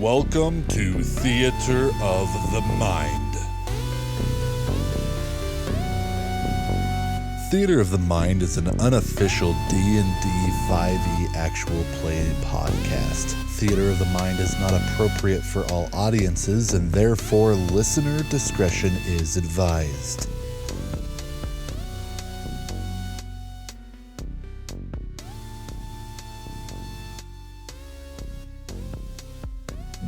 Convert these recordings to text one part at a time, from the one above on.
Welcome to Theater of the Mind. Theater of the Mind is an unofficial D&D 5e actual play podcast. Theater of the Mind is not appropriate for all audiences, and therefore listener discretion is advised.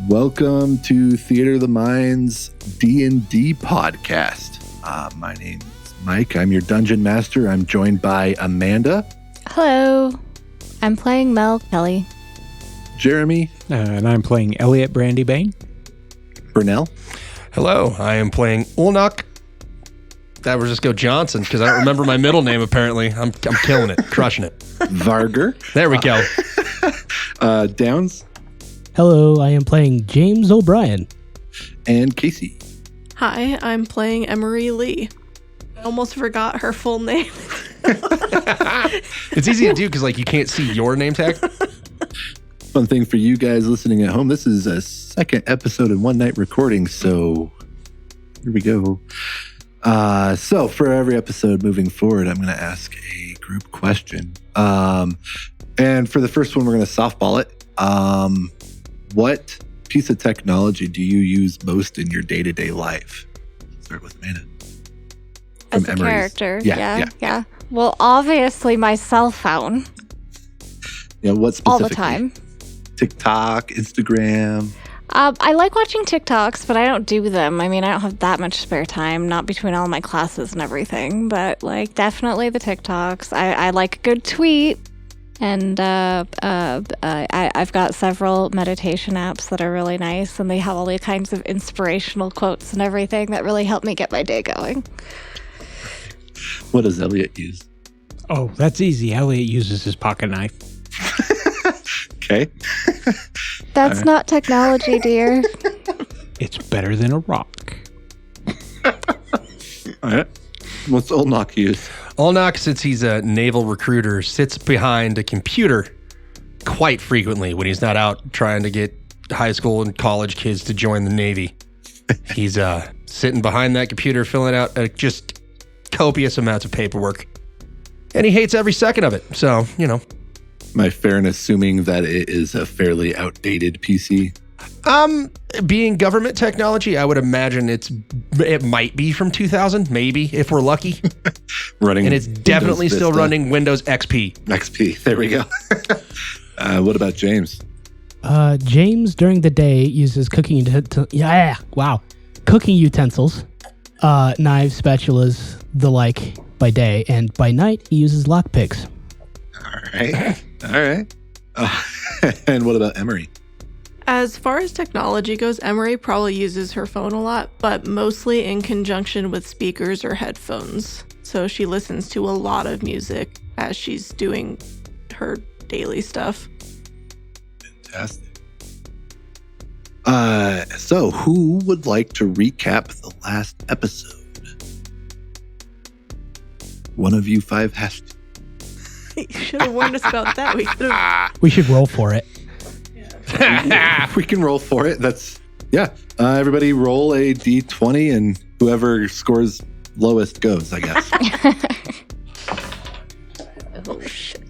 Welcome to Theater of the Mind's D&D podcast. My name's Mike. I'm your dungeon master. I'm joined by Amanda. Hello. I'm playing Mel Kelly. Jeremy. And I'm playing Elliot Brandybane. Burnell. Hello, I am playing Ulnok. That would just go Johnson because I don't remember my middle name apparently. I'm killing it, crushing it. Varger. There we go. Downs. Hello, I am playing James O'Brien. And Casey. Hi, I'm playing Emery Lee. I almost forgot her full name. It's easy to do because you can't see your name tag. Fun thing for you guys listening at home, this is a second episode in one night recording, so here we go. So for every episode moving forward, I'm going to ask a group question. And for the first one, we're going to softball it. What piece of technology do you use most in your day-to-day life? Start with Amanda. As a character. Yeah. Well, obviously my cell phone. Yeah, what specifically? All the time. TikTok, Instagram. I like watching TikToks, but I don't do them. I mean, I don't have that much spare time, not between all my classes and everything, but definitely the TikToks. I like a good tweet. And I've got several meditation apps that are really nice, and they have all the kinds of inspirational quotes and everything that really help me get my day going. What does Elliot use? Oh, that's easy. Elliot uses his pocket knife. Okay. That's not technology, dear. It's better than a rock. All right. What's Ulnok use? Ulnok, since he's a naval recruiter, sits behind a computer quite frequently when he's not out trying to get high school and college kids to join the Navy. He's sitting behind that computer filling out just copious amounts of paperwork. And he hates every second of it. So, Am I fair in assuming that it is a fairly outdated PC? Being government technology, I would imagine it might be from 2000, maybe, if we're lucky. Running, and it's definitely still running Windows XP. XP, there we go. What about James? James during the day uses cooking utensils, knives, spatulas, the like by day, and by night he uses lockpicks. All right. And what about Emery? As far as technology goes, Emery probably uses her phone a lot, but mostly in conjunction with speakers or headphones. So she listens to a lot of music as she's doing her daily stuff. Fantastic. So who would like to recap the last episode? One of you five has to. You should have warned us about that. We should roll for it. We can roll for it. Everybody roll a d20 and whoever scores lowest goes, I guess. Oh, shit.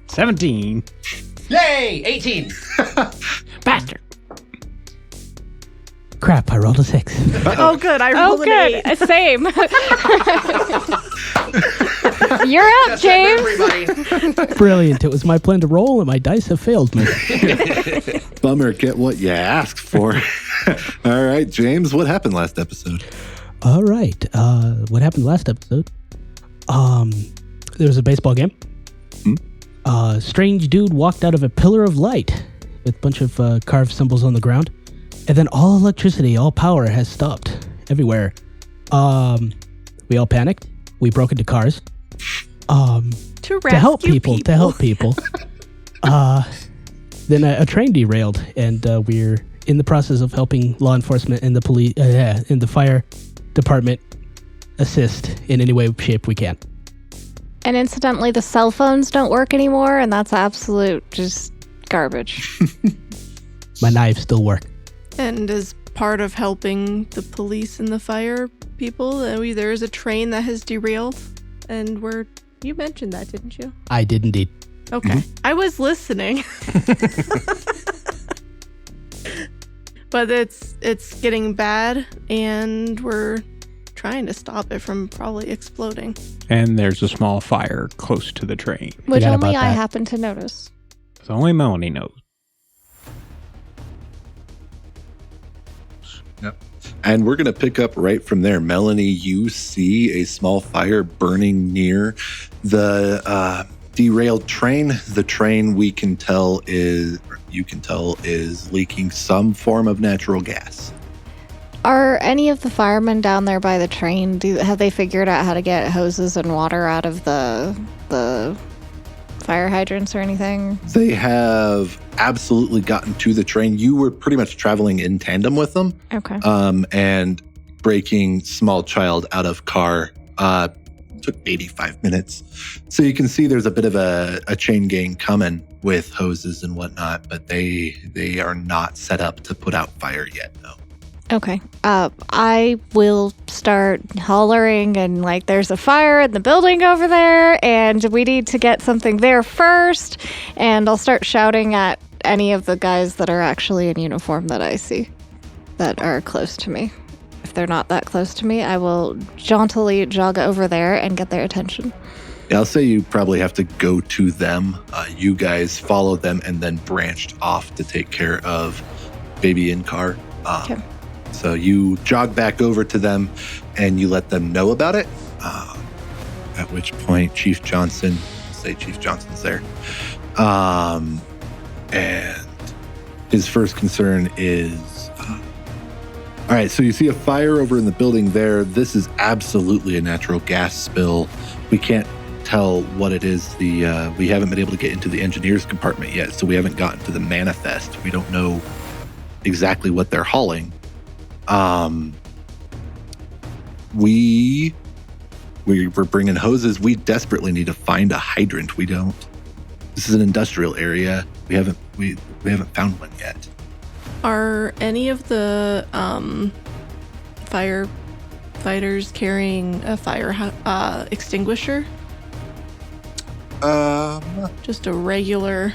17. Yay! 18. Bastard. Crap, I rolled a 6. Oh, good. I rolled an 8. Same. You're up, James. Everybody. Brilliant. It was my plan to roll, and my dice have failed me. Bummer, get what you asked for. All right, James, what happened last episode? All right. What happened last episode? There was a baseball game. A strange dude walked out of a pillar of light with a bunch of carved symbols on the ground. And then all electricity, all power has stopped everywhere. We all panicked. We broke into cars. To help people. Then a train derailed, and we're in the process of helping law enforcement and the police, and the fire department assist in any way, shape we can. And incidentally, the cell phones don't work anymore, and that's absolute just garbage. My knives still work. And as part of helping the police and the fire people, there is a train that has derailed. And you mentioned that, didn't you? I did indeed. Okay. I was listening. But it's getting bad, and we're trying to stop it from probably exploding. And there's a small fire close to the train. Which Forgot only about I that. happen to notice. So only Melanie knows. And we're going to pick up right from there. Melanie, you see a small fire burning near the derailed train. The train you can tell is leaking some form of natural gas. Are any of the firemen down there by the train, have they figured out how to get hoses and water out of the fire hydrants or anything? They have absolutely gotten to the train. You were pretty much traveling in tandem with them. Okay. And breaking small child out of car took 85 minutes. So you can see there's a bit of a chain gang coming with hoses and whatnot, but they are not set up to put out fire yet, no. Okay. I will start hollering and there's a fire in the building over there and we need to get something there first. And I'll start shouting at any of the guys that are actually in uniform that I see that are close to me. If they're not that close to me, I will jauntily jog over there and get their attention. Yeah, I'll say you probably have to go to them. You guys followed them and then branched off to take care of baby in car. Okay. So you jog back over to them and you let them know about it. At which point Chief Johnson, say Chief Johnson's there. And his first concern is, all right, so you see a fire over in the building there. This is absolutely a natural gas spill. We can't tell what it is. We haven't been able to get into the engineer's compartment yet, so we haven't gotten to the manifest. We don't know exactly what they're hauling. We're bringing hoses. We desperately need to find a hydrant. We don't. This is an industrial area. We haven't found one yet. Are any of the firefighters carrying a fire extinguisher? Just a regular.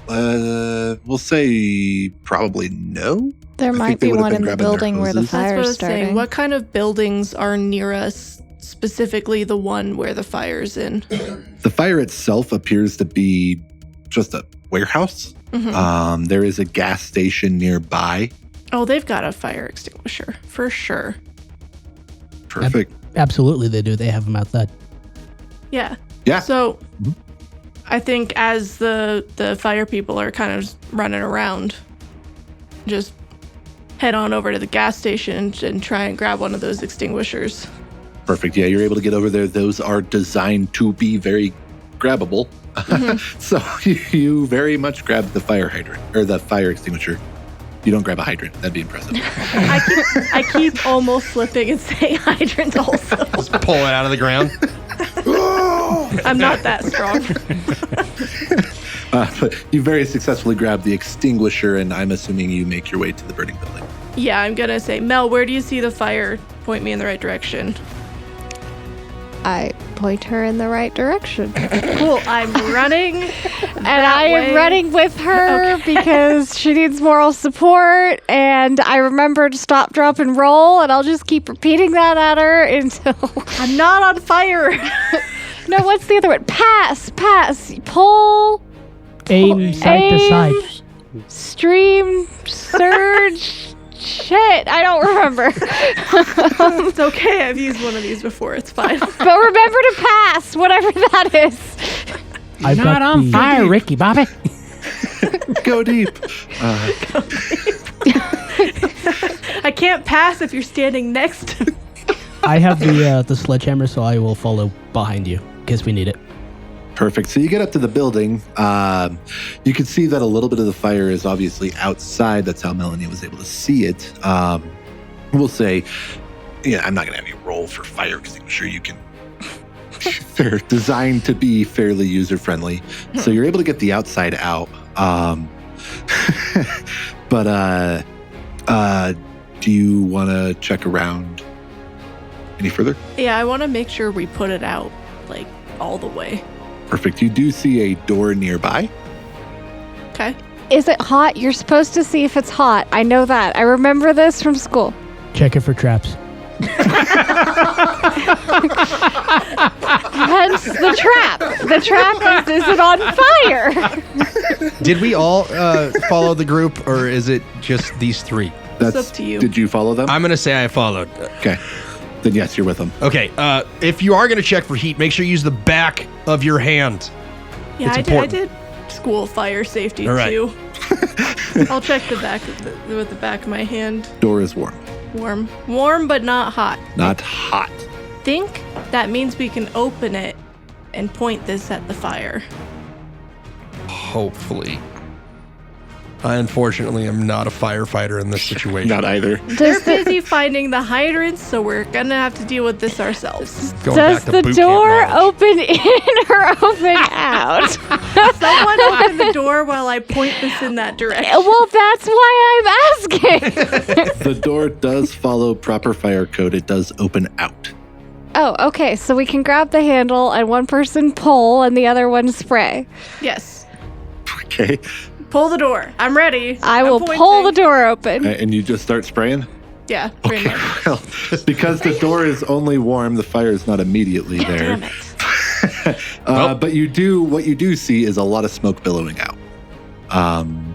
We'll say probably no. There I might think they be would have one been in the grabbing their building where the hoses. That's what I fire's was saying. starting. What kind of buildings are near us, specifically the one where the fire's in? The fire itself appears to be just a warehouse. Mhm. There is a gas station nearby. Oh, they've got a fire extinguisher for sure. Perfect. Absolutely, they do. They have them outside. Yeah. Yeah. So Mhm. I think as the fire people are kind of running around, just head on over to the gas station and try and grab one of those extinguishers. Perfect. Yeah, you're able to get over there. Those are designed to be very grabbable. So you very much grab the fire hydrant or the fire extinguisher. You don't grab a hydrant. That'd be impressive. I keep almost slipping and saying hydrant also. Just pull it out of the ground. I'm not that strong. But you very successfully grab the extinguisher, and I'm assuming you make your way to the burning building. Yeah, I'm going to say, Mel, where do you see the fire? Point me in the right direction. I point her in the right direction. Cool, I'm running. And I am running with her because she needs moral support. And I remember to stop, drop, and roll. And I'll just keep repeating that at her until I'm not on fire. No, what's the other one? Pass, pull, Aim side to side. stream, surge. Shit, I don't remember. It's okay, I've used one of these before. It's fine. But remember to pass, whatever that is. I've Not got on the- fire, Ricky Bobby. Go deep. I can't pass if you're standing next to me. I have the sledgehammer, so I will follow behind you in case we need it. Perfect. So you get up to the building. You can see that a little bit of the fire is obviously outside. That's how Melanie was able to see it. We'll say, yeah, I'm not going to have you roll for fire extinguisher. You can They're designed to be fairly user-friendly. So you're able to get the outside out. But do you want to check around any further? Yeah, I want to make sure we put it out, like, all the way. Perfect. You do see a door nearby. Okay. Is it hot? You're supposed to see if it's hot. I know that. I remember this from school. Check it for traps. Hence the trap. The trap is it on fire? Did we all follow the group, or is it just these three? That's up to you. Did you follow them? I'm going to say I followed. Okay. Then yes, you're with them. Okay, if you are going to check for heat, make sure you use the back of your hand. Yeah, It's I important. did school fire safety All right. too. I'll check the back with the back of my hand. Door is warm. Warm, but not hot. Not hot. Think that means we can open it and point this at the fire. Hopefully. I unfortunately am not a firefighter in this situation. Not either. They're busy finding the hydrants, so we're gonna have to deal with this ourselves. Going Does back to the boot camp door knowledge. open in or open out? Someone open the door while I point this in that direction. Well, that's why I'm asking. The door does follow proper fire code. It does open out. Oh, okay. So we can grab the handle and one person pull and the other one spray. Yes. Okay. Pull the door. I'm ready. I I'm will pointing. pull the door open. And you just start spraying? Yeah, pretty much. Well, because the door is only warm, the fire is not immediately there. Damn it. But what you do see is a lot of smoke billowing out.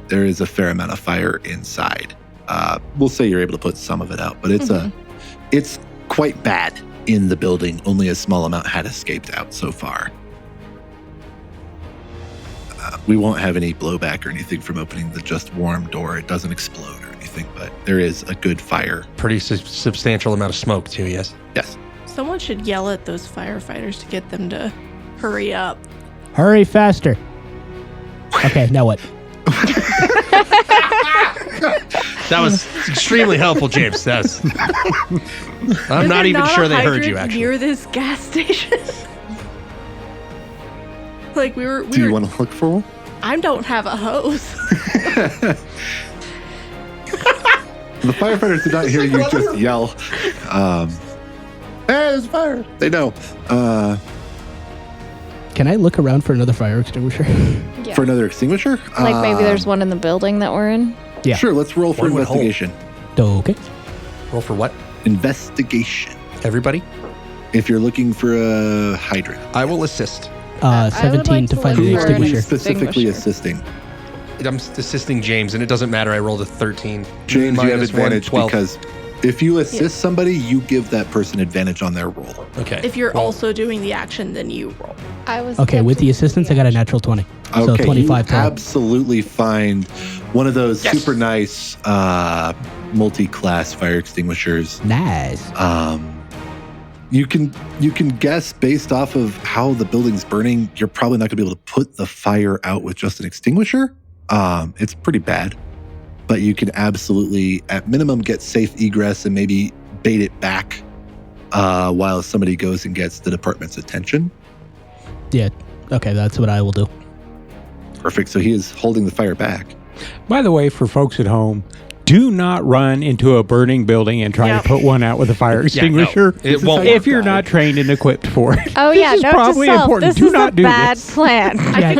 There is a fair amount of fire inside. We'll say you're able to put some of it out, but it's quite bad in the building. Only a small amount had escaped out so far. We won't have any blowback or anything from opening the just warm door. It doesn't explode or anything, but there is a good fire. Pretty substantial amount of smoke, too, yes? Yes. Someone should yell at those firefighters to get them to hurry up. Hurry faster. Okay, now what? That was extremely helpful, James. I'm Is not there even sure a they heard you, hydrant actually. near this gas station. Like we were. Do you want to look for one? I don't have a hose. The firefighters did not hear you just yell. Hey, there's fire. They know. Can I look around for another fire extinguisher? Yeah. For another extinguisher? Like maybe there's one in the building that we're in. Yeah. Sure, let's roll for One would hold. investigation. Okay. Roll for what? Investigation. Everybody? If you're looking for a hydrant. I will assist. I would 17 like to to find look the Who for are an you extinguisher. specifically extinguisher. assisting? I'm assisting James, and it doesn't matter. I rolled a 13. James, you have Minus advantage 1, 12. because if you assist somebody, you give that person advantage on their roll. Okay. If you're well, also doing the action, then you roll. I was Okay, with the assistance, I got a natural 20. So Okay, 25 you total. absolutely find one of those Yes. super nice multi-class fire extinguishers. Nice. You can guess based off of how the building's burning, you're probably not going to be able to put the fire out with just an extinguisher. It's pretty bad, but you can absolutely, at minimum, get safe egress and maybe bait it back while somebody goes and gets the department's attention. Yeah. Okay, that's what I will do. Perfect. So he is holding the fire back. By the way, for folks at home, do not run into a burning building and try Yeah. to put one out with a fire Yeah, no, extinguisher. it won't if work. you're not trained and equipped for it. Oh This yeah, is note probably to self. important. This Do is not a do bad this. plan. Yeah.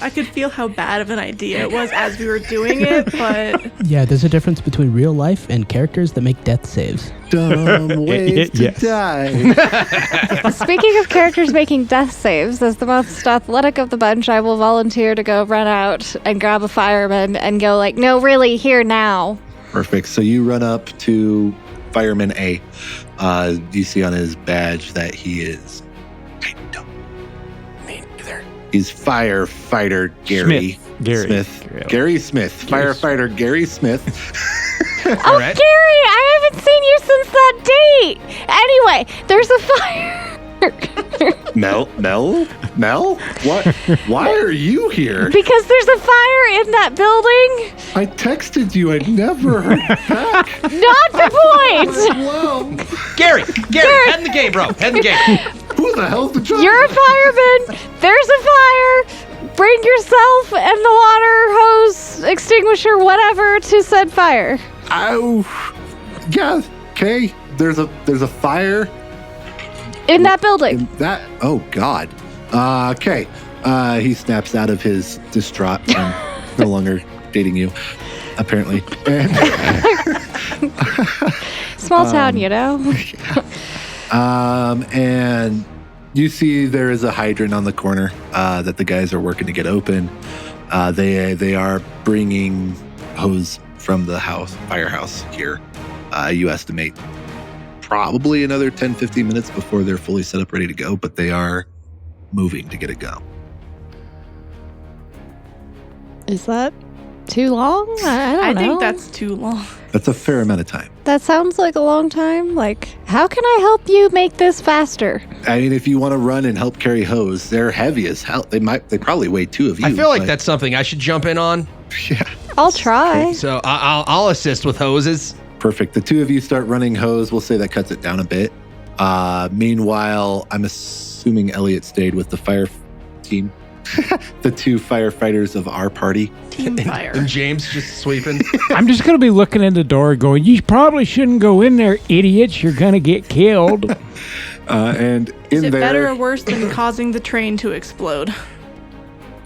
I could feel how bad of an idea it was as we were doing it, but Yeah, there's a difference between real life and characters that make death saves. Dumb ways to Yes. die. Speaking of characters making death saves, as the most athletic of the bunch, I will volunteer to go run out and grab a fireman and go like, no, really, here now. Perfect. So you run up to Fireman A. You see on his badge that he is. I don't mean either. He's firefighter Gary Smith. Gary. Smith. Yeah. Gary Smith. Gary Firefighter Gary Smith. Oh, right. Gary, I haven't seen you since that date. Anyway, there's a fire. Mel? What? Why are you here? Because there's a fire in that building. I texted you. I never heard back. Not the point. Whoa. Gary, head in the game, bro. Head in the game. Who the hell's the driver? You're a fireman. There's a fire. Bring yourself and the water hose, extinguisher, whatever, to said fire. Ow. Yeah. Okay. There's a fire In that building. in that. Oh God. Okay. He snaps out of his distraught and no longer dating you, apparently. And, Small town, you know? and you see there is a hydrant on the corner that the guys are working to get open. They are bringing hose from the firehouse here. You estimate probably another 10, 15 minutes before they're fully set up, ready to go, but they are moving to get it going. Is that too long? I don't know. I think that's too long. That's a fair amount of time. That sounds like a long time. Like, how can I help you make this faster? I mean, if you want to run and help carry hose, they're heavy as hell. They probably weigh two of you. I feel like but- that's something I should jump in on. Yeah. I'll try. So I'll assist with hoses. Perfect. The two of you start running hose. We'll say that cuts it down a bit. Meanwhile, I'm assuming Elliot stayed with the fire team. The two firefighters of our party. Team fire. And James just sweeping. I'm just going to be looking in the door going, you probably shouldn't go in there, idiots. You're going to get killed. And Is in it there, better or worse than causing the train to explode?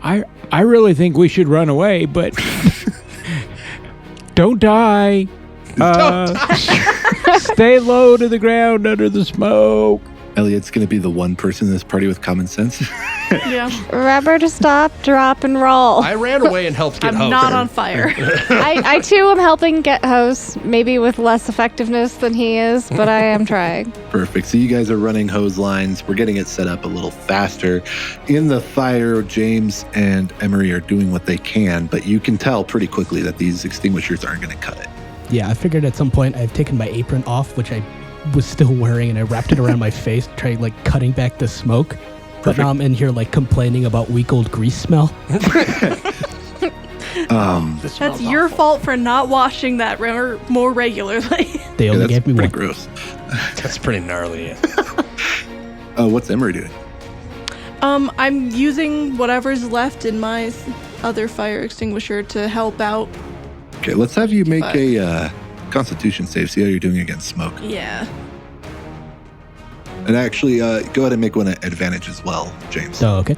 I really think we should run away, but don't die. Stay low to the ground under the smoke. Elliot's going to be the one person in this party with common sense. Yeah. Remember to stop, drop, and roll. I ran away and helped get I'm hose. not on fire. I too am helping get hose, maybe with less effectiveness than he is, but I am trying. Perfect. So you guys are running hose lines. We're getting it set up a little faster. In the fire, James and Emery are doing what they can, but you can tell pretty quickly that these extinguishers aren't going to cut it. Yeah, I figured at some point I've taken my apron off, which I was still wearing, and I wrapped it around my face, trying like cutting back the smoke. But now I'm in here like complaining about week old grease smell. That's your fault for not washing that more regularly. They only that's gave me pretty one. gross. That's pretty gnarly. What's Emery doing? I'm using whatever's left in my other fire extinguisher to help out. Okay, let's have you make Fuck. a Constitution save. See how you're doing against smoke. Yeah. And actually, go ahead and make one at advantage as well, James. Oh, okay.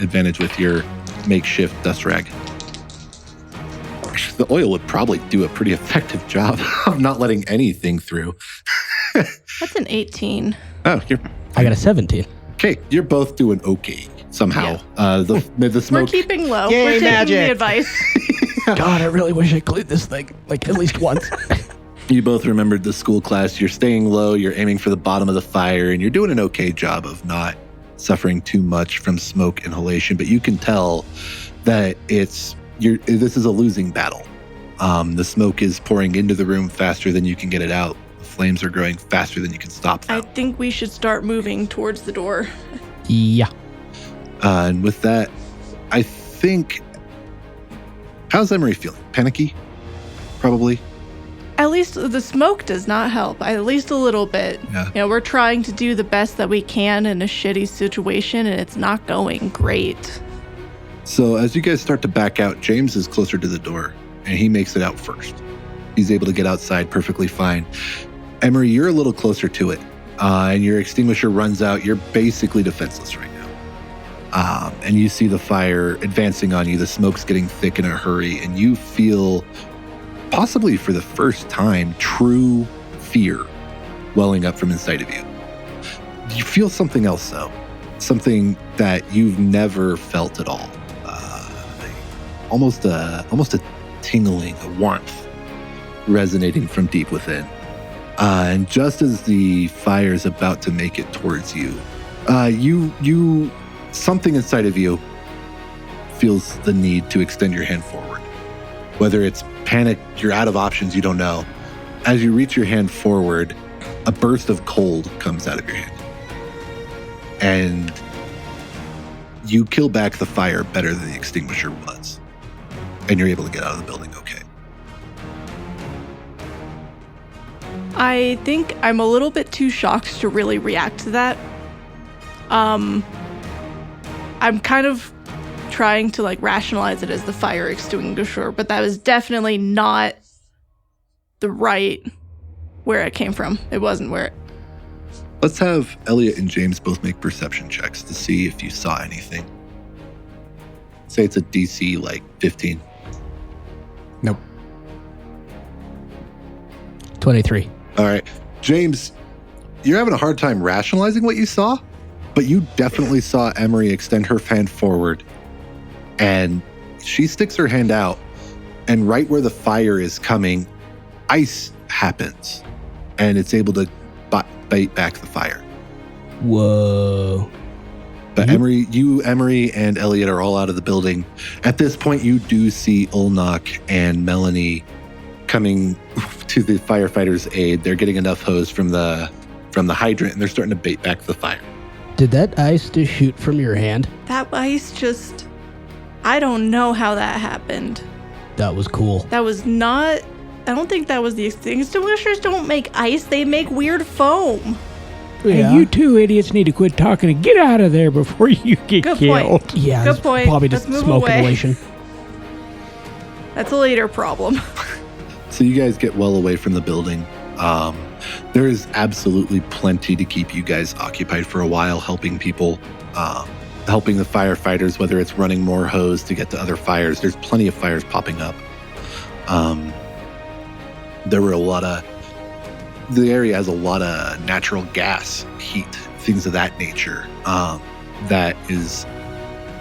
Advantage with your makeshift dust rag. The oil would probably do a pretty effective job of not letting anything through. That's an 18. Oh, you're I got a 17. okay. You're both doing okay somehow. The We're smoke. keeping low. Yay, We're taking magic. the advice. God, I really wish I cleaned this thing like at least once. You both remembered the school class. You're staying low. You're aiming for the bottom of the fire, and you're doing an okay job of not suffering too much from smoke inhalation. But you can tell that this is a losing battle. The smoke is pouring into the room faster than you can get it out. The flames are growing faster than you can stop I them. think we should start moving towards the door. Yeah. And with that, I think. How's Emery feeling? Panicky? Probably. At least the smoke does not help. At least a little bit. Yeah. You know, we're trying to do the best that we can in a shitty situation, and it's not going great. So as you guys start to back out, James is closer to the door, and he makes it out first. He's able to get outside perfectly fine. Emery, you're a little closer to it, and your extinguisher runs out. You're basically defenseless right now. And you see the fire advancing on you. The smoke's getting thick in a hurry, and you feel, possibly for the first time, true fear welling up from inside of you. You feel something else, though. Something that you've never felt at all. Almost a tingling, a warmth resonating from deep within. And just as the fire is about to make it towards you, something inside of you feels the need to extend your hand forward. Whether it's panic, you're out of options, you don't know. As you reach your hand forward, a burst of cold comes out of your hand. And you kill back the fire better than the extinguisher was. And you're able to get out of the building okay. I think I'm a little bit too shocked to really react to that. I'm kind of trying to like rationalize it as the fire extinguisher, but that was definitely not the right where it came from. It wasn't where it. Let's have Elliot and James both make perception checks to see if you saw anything. Say it's a DC like 15. Nope. 23. All right. James, you're having a hard time rationalizing what you saw, but you definitely saw Emery extend her hand forward, and she sticks her hand out, and right where the fire is coming, ice happens, and it's able to bite back the fire. Whoa. But Emery and Elliot are all out of the building. At this point, you do see Ulnok and Melanie coming to the firefighters' aid. They're getting enough hose from the hydrant, and they're starting to bait back the fire. Did that ice just shoot from your hand? That ice just. I don't know how that happened. That was cool. That was not. I don't think that was the extinguishers. Don't make ice. They make weird foam. Hey, you two idiots need to quit talking and get out of there before you get Good killed. point. Yeah, Good it's point. probably Let's just move smoke away. inhalation. That's a later problem. So you guys get well away from the building. There is absolutely plenty to keep you guys occupied for a while, helping people, helping the firefighters, whether it's running more hose to get to other fires. There's plenty of fires popping up. There were the area has a lot of natural gas, heat, things of that nature, that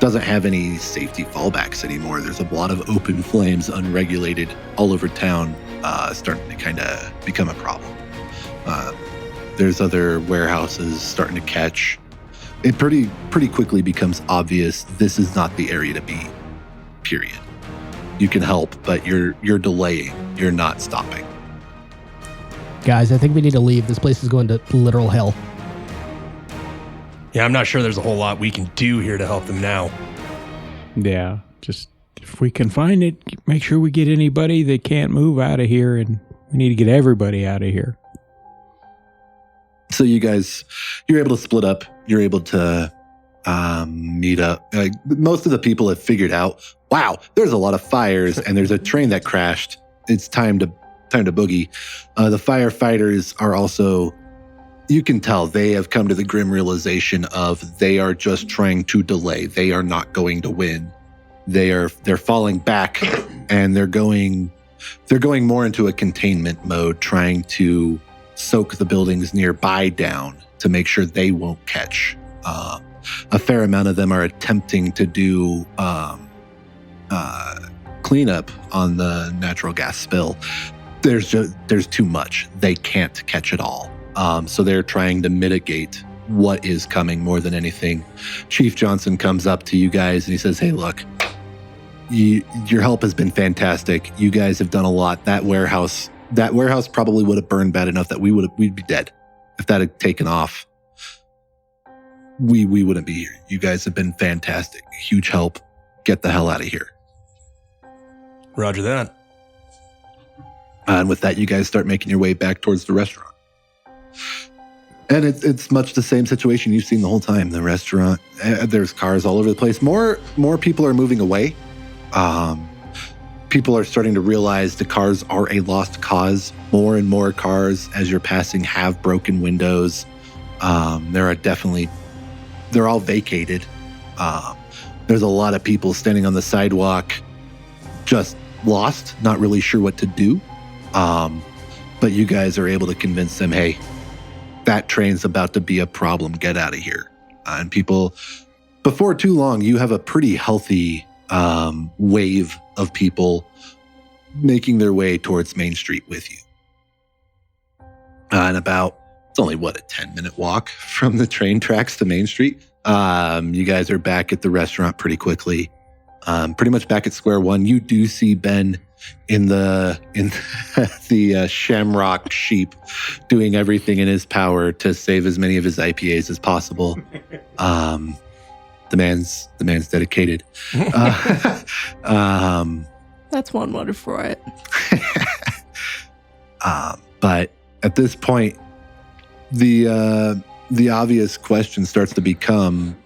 doesn't have any safety fallbacks anymore. There's a lot of open flames, unregulated, all over town, starting to kind of become a problem. There's other warehouses starting to catch. It pretty quickly becomes obvious this is not the area to be, period. You can help, but you're delaying. You're not stopping. Guys, I think we need to leave. This place is going to literal hell. Yeah, I'm not sure there's a whole lot we can do here to help them now. Yeah, just if we can find it, make sure we get anybody that can't move out of here, and we need to get everybody out of here. So you guys, you're able to split up. You're able to meet up. Most of the people have figured out, wow, there's a lot of fires and there's a train that crashed. It's time to boogie. The firefighters are also, you can tell they have come to the grim realization of they are just trying to delay. They are not going to win. They're falling back, and they're going more into a containment mode, trying to soak the buildings nearby down to make sure they won't catch. A fair amount of them are attempting to do cleanup on the natural gas spill. There's too much. They can't catch it all. So they're trying to mitigate what is coming more than anything. Chief Johnson comes up to you guys and he says, hey, look, your help has been fantastic. You guys have done a lot. That warehouse probably would have burned bad enough that we'd be dead. If that had taken off, we wouldn't be here. You guys have been fantastic. Huge help. Get the hell out of here. Roger that. And with that, you guys start making your way back towards the restaurant. And it's much the same situation you've seen the whole time. The restaurant, there's cars all over the place. More people are moving away. People are starting to realize the cars are a lost cause. More and more cars, as you're passing, have broken windows. They're all vacated. There's a lot of people standing on the sidewalk, just lost, not really sure what to do. But you guys are able to convince them, hey, that train's about to be a problem. Get out of here. And people, before too long, you have a pretty healthy wave of people making their way towards Main Street with you. And it's only, a 10-minute walk from the train tracks to Main Street. You guys are back at the restaurant pretty quickly. Pretty much back at square one. You do see Ben in the Shamrock Sheep doing everything in his power to save as many of his IPAs as possible. The man's dedicated. That's one word for it. But at this point, the the obvious question starts to become,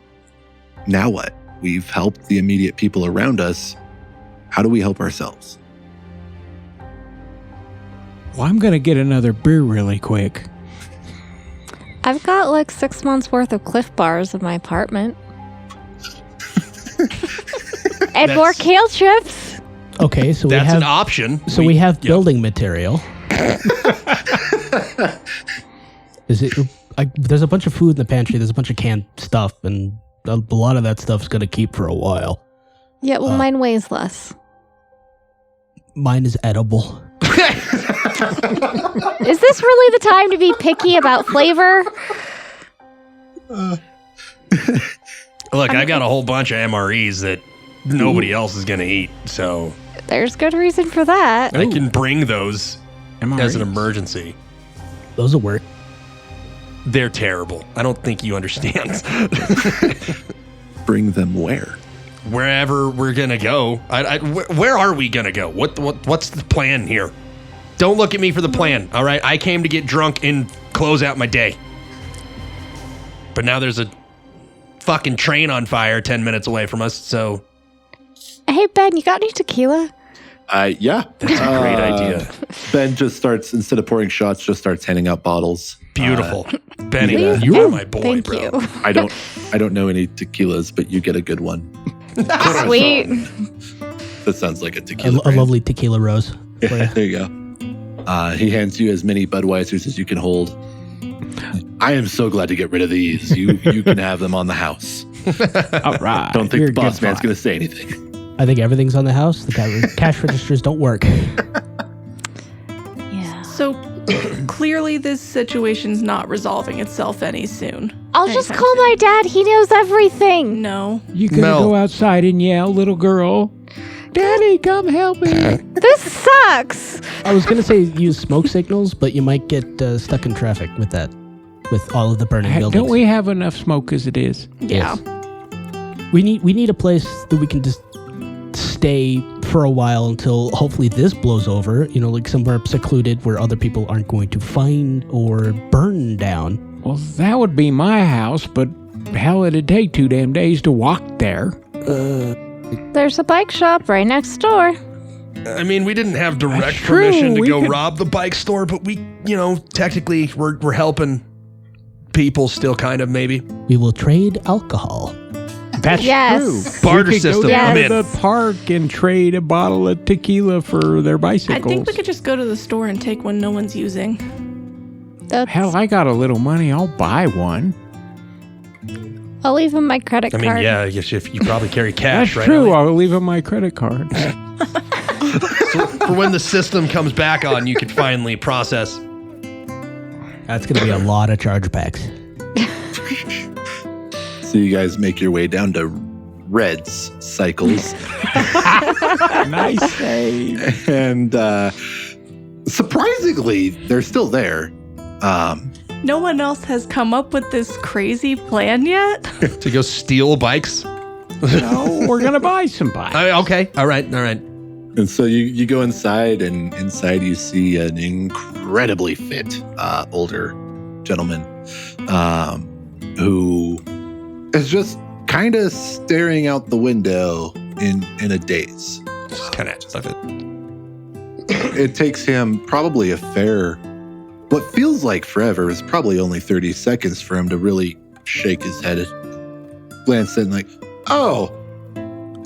now what? We've helped the immediate people around us. How do we help ourselves? Well, I'm going to get another beer really quick. I've got like 6 months worth of Cliff Bars in my apartment. And more kale chips. Okay, so we That's have an option. So we have building material. Is it? There's a bunch of food in the pantry. There's a bunch of canned stuff, and a lot of that stuff's gonna keep for a while. Yeah, well, mine weighs less. Mine is edible. Is this really the time to be picky about flavor? Look, I got a whole bunch of MREs that nobody else is going to eat, so There's good reason for that. I can bring those as an MREs. emergency. Those will work. They're terrible. I don't think you understand. Bring them where? Wherever we're going to go. Where are we going to go? What's the plan here? Don't look at me for the plan, all right? I came to get drunk and close out my day. But now there's a fucking train on fire 10 minutes away from us, so Hey, Ben, you got any tequila? Yeah. that's a great idea. Ben just starts, instead of pouring shots, just starts handing out bottles. Beautiful. Benny, yeah. you're my boy, Thank bro. you. I don't know any tequilas, but you get a good one. Sweet. That sounds like a A tequila. brand. lovely tequila rose. Yeah, there you go. He hands you as many Budweisers as you can hold. I am so glad to get rid of these. You can have them on the house. All right. Don't think You're the a boss good man's boy. going to say anything. I think everything's on the house. The cash registers don't work. Yeah. So clearly, this situation's not resolving itself any soon. I'll just Anytime call soon. my dad. He knows everything. No. You gonna Mel. go outside and yell, little girl, Daddy, come help me. This sucks. I was gonna say use smoke signals, but you might get stuck in traffic with that, with all of the burning buildings. Don't we have enough smoke as it is? Yeah. We need a place that we can just stay for a while until hopefully this blows over. You know, like somewhere secluded where other people aren't going to find or burn down. Well, that would be my house, but hell, it'd take 2 damn days to walk there. There's a bike shop right next door. I mean, we didn't have direct That's true. permission to We go could- rob the bike store, but we, technically we're helping people still, kind of, maybe. We will trade alcohol. That's Yes. true. Barter we could system, Go down I'm to in. the park and trade a bottle of tequila for their I bicycles. think we could just go to the store and take one no one's using. That's, Hell, I got a little money. I'll buy one. I'll leave him my credit I card. mean, yeah, I guess if you probably carry cash, That's right? true. Ellie? I'll leave him my credit card. For when the system comes back on, you could finally process. That's gonna be a lot of chargebacks. So you guys make your way down to Red's Cycles. Nice save. And surprisingly, they're still there. No one else has come up with this crazy plan yet? To go steal bikes? No, we're gonna buy some bikes. Okay. All right. And so you go inside, and inside you see an incredibly fit older gentleman who is just kind of staring out the window in a daze. Just kind of stuff it. It takes him probably what feels like forever is probably only 30 seconds for him to really shake his head, glance in like, oh,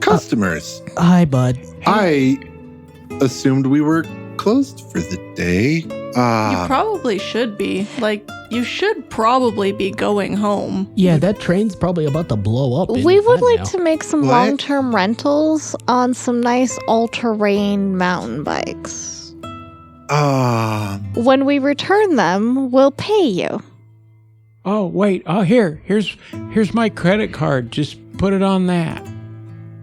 customers. Hi, bud. I assumed we were closed for the day. You probably should be. Like, you should probably be going home. Yeah, that train's probably about to blow up. We would like to make some What? long-term rentals on some nice all-terrain mountain bikes. When we return them, we'll pay you. Oh wait. Oh here's my credit card. Just put it on that.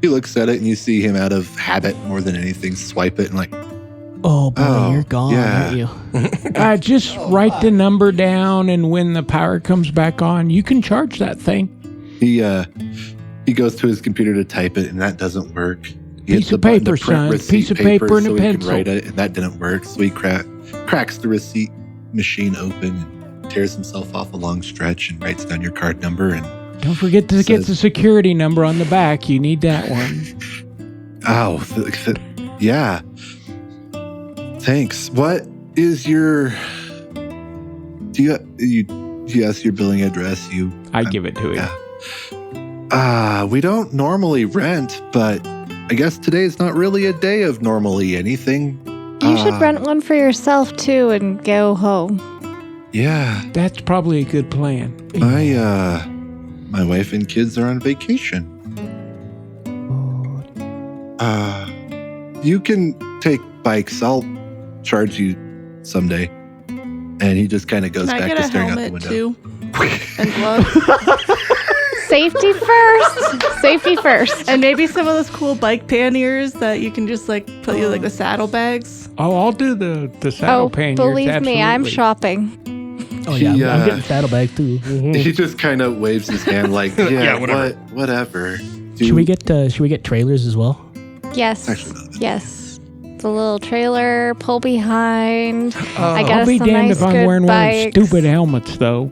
He looks at it and you see him out of habit more than anything swipe it and like, Oh boy, Oh, you're gone, yeah. aren't you? Just write the number down, and when the power comes back on, you can charge that thing. he goes to his computer to type it and that doesn't work. He hits Piece the of button to paper, print son. receipt Piece of paper and a so he can pencil. write it, and that didn't work. So he cracks the receipt machine open and tears himself off a long stretch and writes down your card number. And Don't forget to get Says- the security number on the back. You need that one. yeah. Thanks. What is your? Do you ask your billing address? I give it to him. Yeah. We don't normally rent, but I guess today's not really a day of normally anything. You should rent one for yourself too and go home. Yeah. That's probably a good plan. My wife and kids are on vacation. You can take bikes. I'll charge you someday. And he just kind of goes Can I back get to a staring out the helmet window. too? And gloves? Safety first. Safety first. And maybe some of those cool bike panniers that you can just like put you like the saddlebags. Oh, I'll do the saddle Oh, panniers. believe me, I'm absolutely. shopping. Oh yeah, He, I'm getting saddlebag too. He just kind of waves his hand like, yeah, whatever. whatever. Should we get trailers as well? Yes. Actually, not. Yes. The little trailer, pull behind. I got I'll us be some damned nice if I'm good wearing one of bikes. those stupid helmets, though.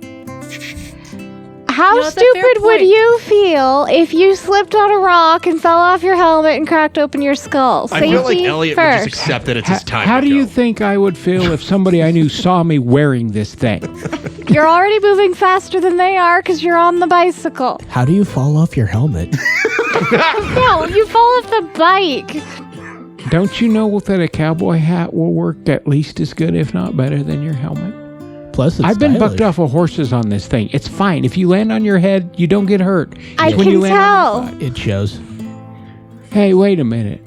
How You know, that's a fair stupid would point. you feel if you slipped on a rock and fell off your helmet and cracked open your skull? I feel like Safety Elliot would first. just accept that it's his time. How to do you go. think I would feel if somebody I knew saw me wearing this thing? You're already moving faster than they are because you're on the bicycle. How do you fall off your helmet? No, you fall off the bike. Don't you know that a cowboy hat will work at least as good, if not better, than your helmet? Plus, it's I've been stylish. bucked off of horses on this thing. It's fine. If you land on your head, you don't get hurt. I It's when you can land on your tell. It shows. butt. Hey, wait a minute.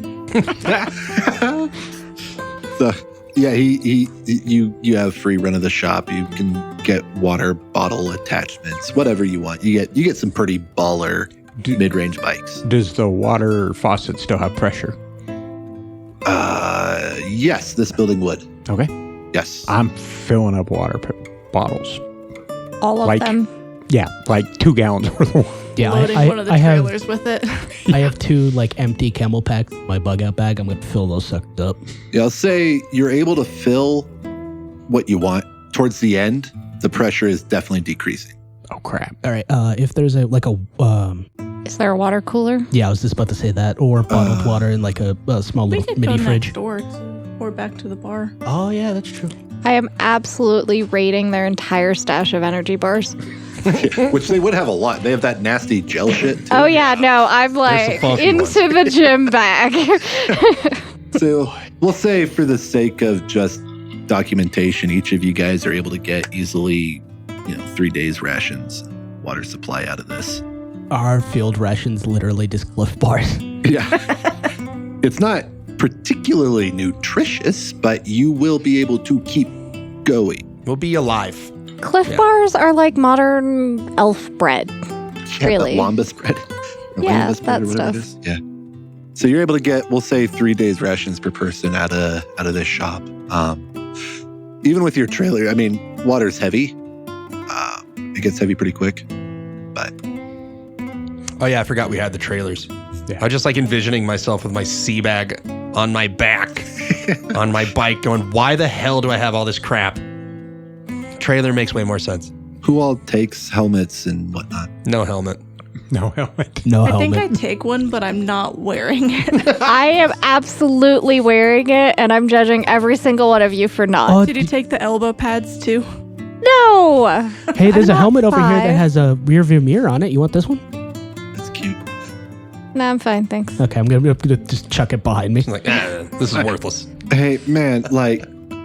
So, yeah, you have free run of the shop. You can get water bottle attachments, whatever you want. You get some pretty baller mid-range bikes. Does the water faucet still have pressure? Yes, this building would. Okay. Yes. I'm filling up water bottles. All of Like- them. Yeah, like 2 gallons worth of water. Yeah, Loading one of the I have trailers with it. I have 2 like empty Camel packs in my bug out bag. I'm gonna fill those suckers up. Yeah, I'll say you're able to fill what you want. Towards the end, the pressure is definitely decreasing. Oh, crap. All right. If there's a Is there a water cooler? yeah, I was just about to say that, or bottled water in like a small We little could go mini fridge. next door or back to the bar. Oh yeah, that's true. I am absolutely raiding their entire stash of energy bars. Which they would have a lot. They have that nasty gel shit. Too. Oh yeah, no, I'm like funky into the gym bag. So we'll say for the sake of just documentation, each of you guys are able to get easily, 3 days rations, water supply out of this. Our field rations literally just Cliff bars. Yeah. It's not particularly nutritious, but you will be able to keep going. We'll be alive. Cliff Yeah. bars are like modern elf bread. Yeah, Really? the Lambus bread. Or Yeah, Lambus bread that or whatever it stuff. is. Yeah. So you're able to get, we'll say, 3 days rations per person out of this shop. Even with your trailer, I mean, water's heavy. It gets heavy pretty quick. But Oh yeah, I forgot we had the trailers. Yeah. I was just like envisioning myself with my sea bag on my back, on my bike, going, why the hell do I have all this crap? Trailer makes way more sense. who all takes helmets and whatnot? No helmet. No helmet. No I helmet. think I take one, but I'm not wearing it. I am absolutely wearing it, and I'm judging every single one of you for not. Oh, Did you take the elbow pads too? No! hey, there's I'm a not helmet over here that 5. has a rear view mirror on it. You want this one? That's cute. No, I'm fine, thanks. Okay, I'm gonna just chuck it behind me. I'm like, this is worthless. Hey, man,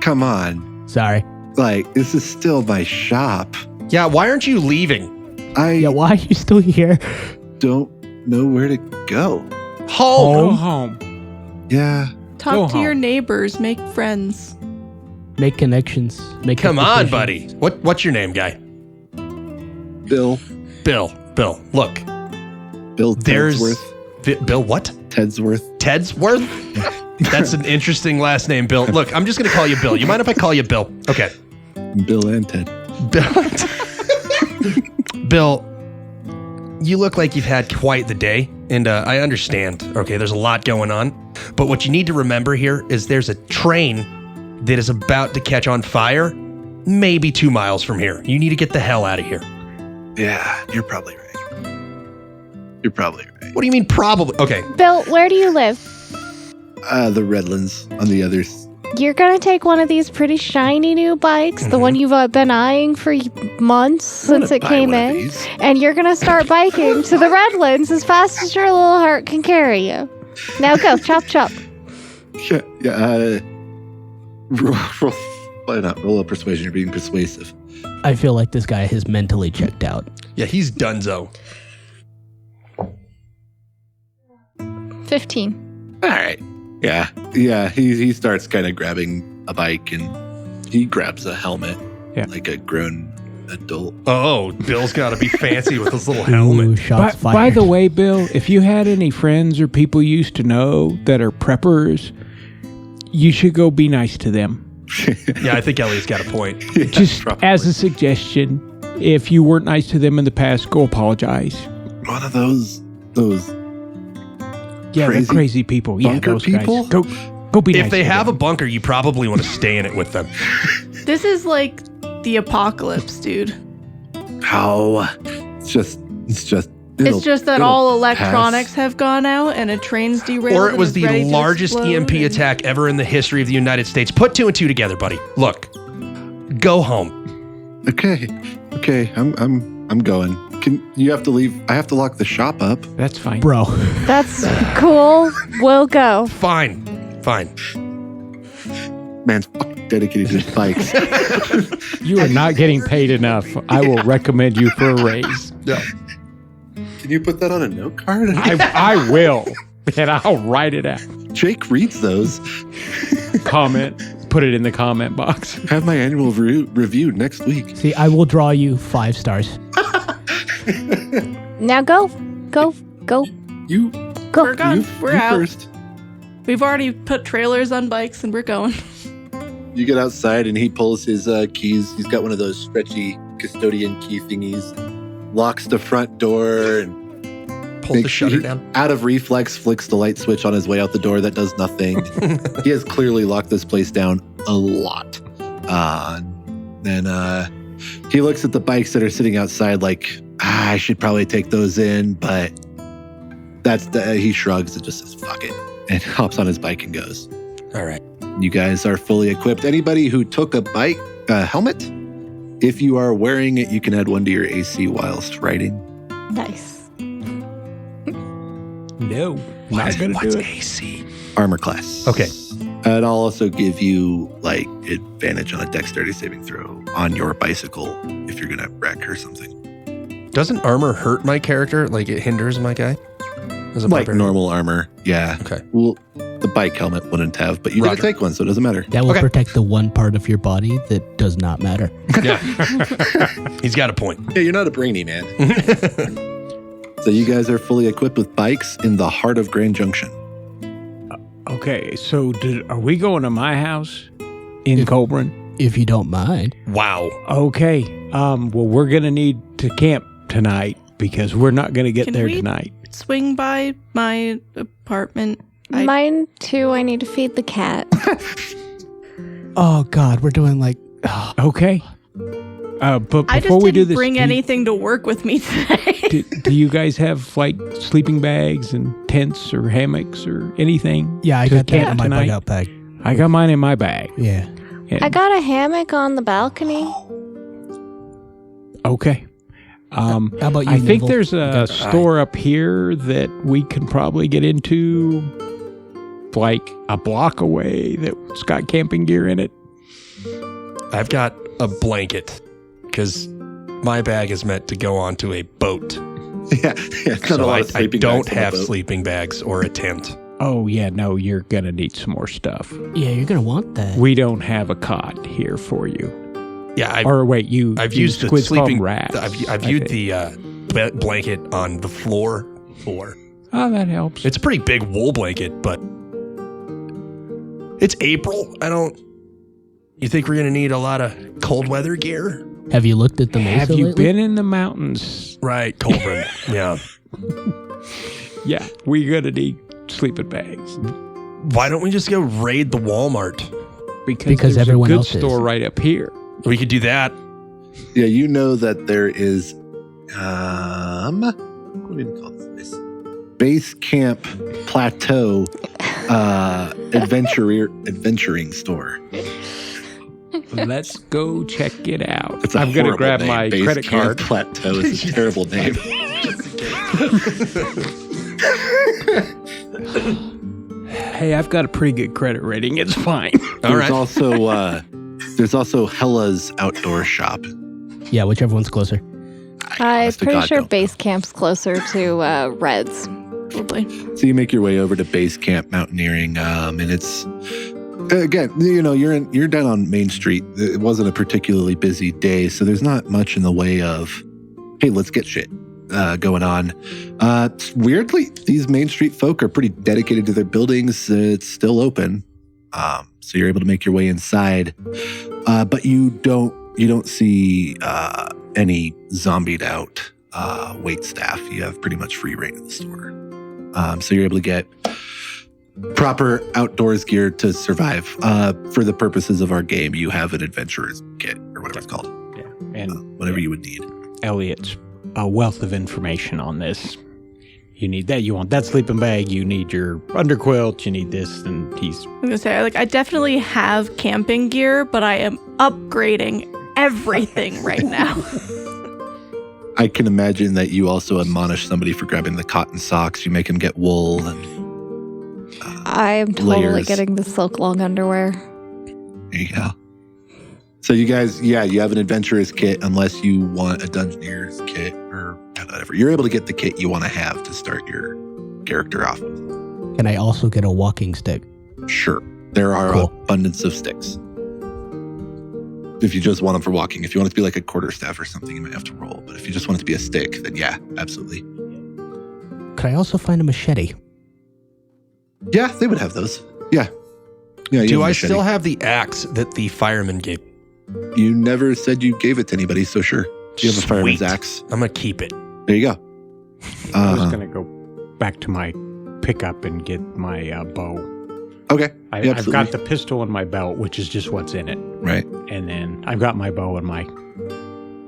come on. Sorry. This is still my shop. Yeah, why aren't you leaving? I Yeah, why are you still here? don't know where to go. Home. Go home. Yeah. Talk Go to your home. neighbors, make friends. Make connections. Make Come good on, decisions. buddy. What's your name, guy? Bill. Bill. Look, Bill there's Tedsworth. Bill. What? Tedsworth. Tedsworth? That's an interesting last name, Bill. Look, I'm just gonna call you Bill. You mind if I call you Bill? Okay. Bill and Ted. Bill, you look like you've had quite the day, and I understand. Okay, there's a lot going on, but what you need to remember here is there's a train that is about to catch on fire, maybe 2 miles from here. You need to get the hell out of here. Yeah, you're probably right. You're probably right. What do you mean probably? Okay. Bill, where do you live? The Redlands on the others. You're gonna take one of these pretty shiny new bikes, the one you've been eyeing for months since it came in, and you're gonna start biking to the Redlands as fast as your little heart can carry you. Now go, chop chop. Yeah. Why not roll a persuasion? You're being persuasive. I feel like this guy has mentally checked out. Yeah, he's donezo. 15. All right. Yeah. He starts kind of grabbing a bike and he grabs a helmet, like a grown adult. Oh, Bill's got to be fancy with his little Ooh, helmet. shots fired. By the way, Bill, if you had any friends or people you used to know that are preppers, you should go be nice to them. Yeah, I think Elliot's got a point. Just as a suggestion, if you weren't nice to them in the past, go apologize. One of those Yeah, crazy they're crazy people. Yeah, bunker those people? guys. Go be nice. If they to have a them. bunker, you probably want to stay in it with them. This is like the apocalypse, dude. How? It's just. It's just that all electronics have gone out and a train's derailed. Or it was and the is ready to largest explode EMP and- attack ever in the history of the United States. Put 2 and 2 together, buddy. Look, go home. Okay. I'm going. You have to leave? I have to lock the shop up. That's fine. Bro. That's cool. We'll go. Fine. Man's fucking dedicated to his bikes. You are not getting paid enough. I will recommend you for a raise. Yeah. Can you put that on a note card? I will. And I'll write it out. Jake reads those. Comment. Put it in the comment box. Have my annual review next week. See, I will draw you 5 stars. Now go. You We're gone. We're you out. first. We've already put trailers on bikes and we're going. You get outside and he pulls his keys. He's got one of those stretchy custodian key thingies. Locks the front door and Pull the shutter down. Out of reflex, flicks the light switch on his way out the door. That does nothing. He has clearly locked this place down a lot. Then he looks at the bikes that are sitting outside like, I should probably take those in, but he shrugs and just says, fuck it, and hops on his bike and goes. All right. You guys are fully equipped. Anybody who took a bike helmet, if you are wearing it, you can add 1 to your AC whilst riding. Nice. No, not going to do it. AC? Armor class. Okay. And I'll also give you like advantage on a dexterity saving throw on your bicycle if you're gonna wreck or something. Doesn't armor hurt my character? Like it hinders my guy? As a Like barbarian? normal armor, yeah. Okay. Well, the bike helmet wouldn't have, but you Roger. didn't take one, so it doesn't matter. That will Okay. protect the one part of your body that does not matter. Yeah. He's got a point. Yeah, you're not a brainy man. So you guys are fully equipped with bikes in the heart of Grand Junction. Okay, so are we going to my house in Colburn? If you don't mind. Wow. Okay. Well, we're going to need to camp tonight because we're not going to get Can there we- tonight. Swing by my apartment. Mine too. I need to feed the cat. Oh, God. We're doing like... Okay. But I before just we do didn't this, bring anything to work with me today. do you guys have like sleeping bags and tents or hammocks or anything? Yeah, I to got that camp in my tonight? bug out bag. I got mine in my bag. Yeah. I got a hammock on the balcony. Okay. How about you, I think Neville? there's a store up here that we can probably get into like a block away that's got camping gear in it. I've got a blanket because my bag is meant to go onto a boat. Yeah, it's not a So lot I of sleeping don't bags on the have boat. sleeping bags or a tent. Oh, yeah, no, you're going to need some more stuff. Yeah, you're going to want that. We don't have a cot here for you. Yeah, Or wait, I've used the squids call 'em sleeping. rats. I've I used think. the blanket on the floor. Oh, that helps. It's a pretty big wool blanket, but it's April. You think we're gonna need a lot of cold weather gear? Have you looked at the mesa Have you lately? been in the mountains? Right, Colburn. Yeah. Yeah, we're going to need sleeping bags. Why don't we just go raid the Walmart? Because Because there's everyone a good else is. store right up here. We could do that. Yeah, you know that there is, what do we call this place? Base Camp Plateau adventuring store. Let's go check it out. It's a I'm gonna horrible grab name. my Base credit Camp card. Plateau is a terrible name. Hey, I've got a pretty good credit rating. It's fine. All There's right. there's also Hella's outdoor shop. Yeah, whichever one's closer. I'm honest to pretty God sure don't Base Camp's closer to Reds. Probably. So you make your way over to Base Camp Mountaineering, and it's again, you know, you're down on Main Street. It wasn't a particularly busy day, so there's not much in the way of, hey, let's get shit going on. Weirdly, these Main Street folk are pretty dedicated to their buildings. It's still open, so you're able to make your way inside, but you don't see any zombied out wait staff. You have pretty much free reign in the store. So you're able to get proper outdoors gear to survive. For the purposes of our game, you have an adventurer's kit or whatever it's called. Yeah, and Whatever you would need. Elliot's a wealth of information on this. You need that. You want that sleeping bag. You need your underquilt. You need this, and he's I'm gonna say, like, I definitely have camping gear, but I am upgrading everything right now. I can imagine that you also admonish somebody for grabbing the cotton socks. You make him get wool and I'm totally layers. getting the silk long underwear. there you go. So you guys, yeah, you have an adventurer's kit unless you want a dungeoneer's kit or whatever. You're able to get the kit you want to have to start your character off with. Can I also get a walking stick? Sure. There are Cool. abundance of sticks. If you just want them for walking. If you want it to be like a quarterstaff or something, you might have to roll. But if you just want it to be a stick, then yeah, absolutely. Could I also find a machete? Yeah, they would have those. Yeah. Yeah. you Do have a I machete. still have the axe that the fireman gave? You never said you gave it to anybody, so sure. You have a fireman's Sweet. axe. I'm gonna keep it. There you go. I was gonna go back to my pickup and get my bow. Okay. I've absolutely. got the pistol in my belt, which is just what's in it, Right. and then I've got my bow in my.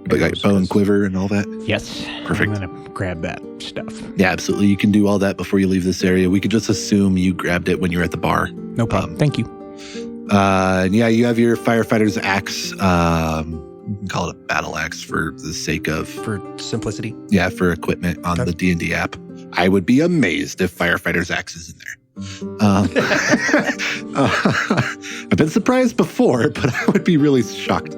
But like bow and quiver and all that. Yes, Perfect. I'm gonna grab that stuff. Yeah, absolutely. You can do all that before you leave this area. We could just assume you grabbed it when you were at the bar. No problem. Thank you. And yeah, you have your firefighter's axe. You can call it a battle axe for the sake of, For simplicity. yeah, for equipment on Okay. the D&D app. I would be amazed if firefighter's axe is in there. I've been surprised before, but I would be really shocked.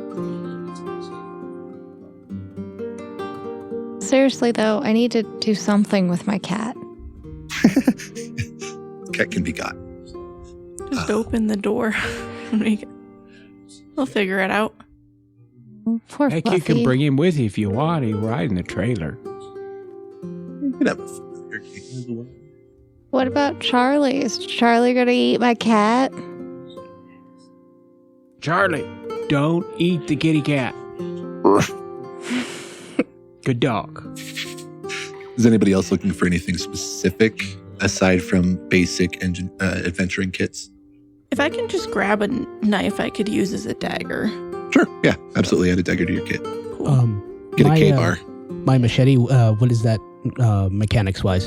Seriously, though, I need to do something with my cat. Cat can be got. Just open the door. We'll figure it out. Poor Heck, Fluffy. you can bring him with you if you want. He ride in the trailer. You can have a familiar cat as well. What about Charlie? Is Charlie gonna eat my cat? Charlie, don't eat the kitty cat. Good dog. Is anybody else looking for anything specific aside from basic adventuring kits? If I can just grab a knife I could use as a dagger. Sure. Yeah, absolutely. Add a dagger to your kit. Cool. Get a my, K-bar. My machete, what is that mechanics wise?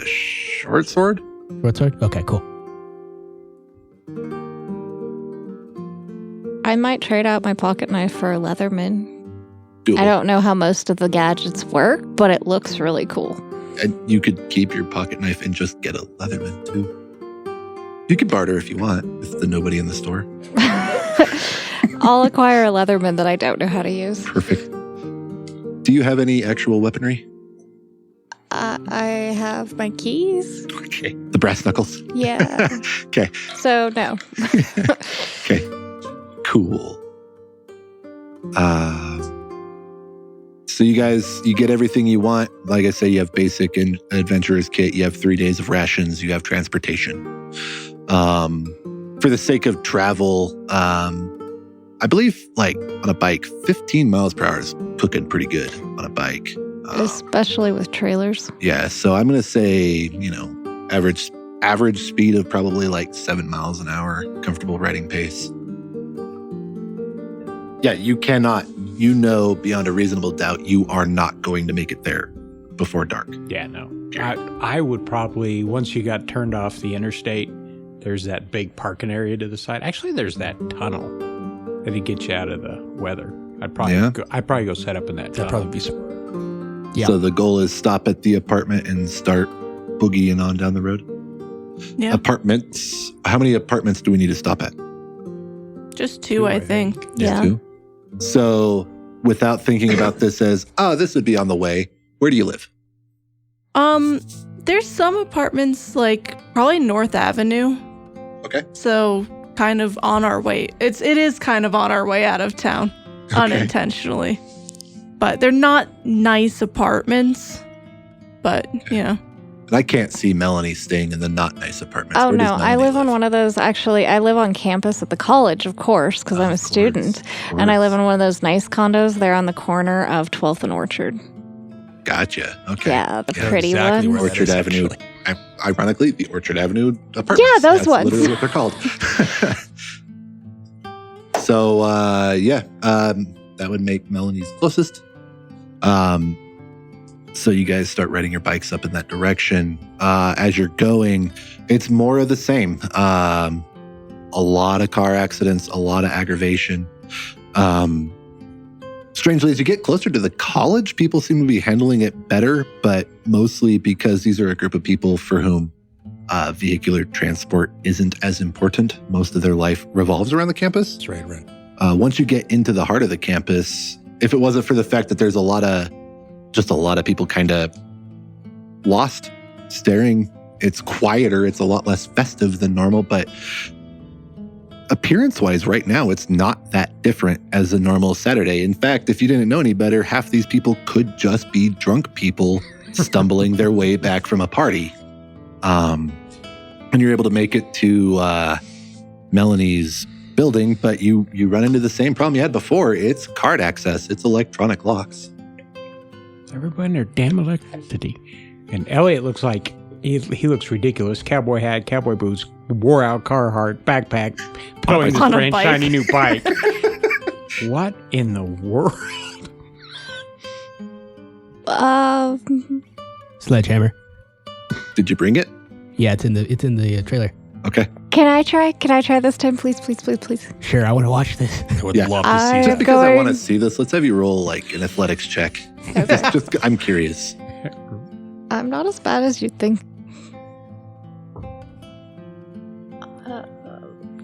Short sword? Short sword? Okay, cool. I might trade out my pocket knife for a Leatherman. Doable. I don't know how most of the gadgets work, but it looks really cool. And you could keep your pocket knife and just get a Leatherman too. You could barter if you want with the nobody in the store. I'll acquire a Leatherman that I don't know how to use. Perfect. Do you have any actual weaponry? I have my keys. Okay. The brass knuckles. Yeah. Okay. So, no. Okay. Cool. So you guys, you get everything you want. Like I say, you have basic and adventurer's kit. You have 3 days of rations. You have transportation. For the sake of travel, I believe like on a bike, 15 miles per hour is cooking pretty good on a bike. Especially with trailers. Yeah. So I'm going to say, average speed of probably like 7 miles an hour, comfortable riding pace. Yeah, you cannot. You know beyond a reasonable doubt you are not going to make it there before dark. Yeah, no. I would probably, once you got turned off the interstate, there's that big parking area to the side. Actually, there's that tunnel that'd get you out of the weather. I'd probably go set up in that That'd tunnel. probably be smart. Yeah. So the goal is stop at the apartment and start boogieing on down the road. Yeah. Apartments. How many apartments do we need to stop at? Just two, I think. Yeah. Two. So without thinking about this as, oh, this would be on the way, where do you live? There's some apartments like probably North Avenue. Okay. So kind of on our way. It is kind of on our way out of town, Okay. unintentionally. But they're not nice apartments. But And I can't see Melanie staying in the not nice apartments. Oh Where does no, I Melanie live on one of those. Actually, I live on campus at the college, of course, because I'm a Of course, student, of and I live course. in one of those nice condos. They're on the corner of 12th and Orchard. Gotcha. Okay. Yeah, the Yeah, pretty exactly ones. where that Orchard is, Avenue. actually. Ironically, the Orchard Avenue apartments. Yeah, those That's ones. literally what they're called. So, that would make Melanie's closest. So you guys start riding your bikes up in that direction. As you're going, it's more of the same. A lot of car accidents, a lot of aggravation. Strangely, as you get closer to the college, people seem to be handling it better, but mostly because these are a group of people for whom vehicular transport isn't as important. Most of their life revolves around the campus. That's right. Once you get into the heart of the campus, if it wasn't for the fact that there's a lot of people kind of lost, staring, it's quieter, it's a lot less festive than normal, but appearance-wise right now, it's not that different as a normal Saturday. In fact, if you didn't know any better, half these people could just be drunk people stumbling their way back from a party. And you're able to make it to Melanie's building, but you run into the same problem you had before. It's card access. It's electronic locks. Everybody in their damn electricity. And Elliot looks like he looks ridiculous. Cowboy hat, cowboy boots, wore out Carhartt, backpack, pulling his On a brand bike. shiny new bike. What in the world? Sledgehammer. Did you bring it? Yeah, it's in the trailer. Okay. Can I try this time, please, please, please, please? Sure, I want to watch this. I would Yeah. love to see I- that. Just because I going- want to see this, let's have you roll like an athletics check. Okay. Just I'm curious. I'm not as bad as you'd think.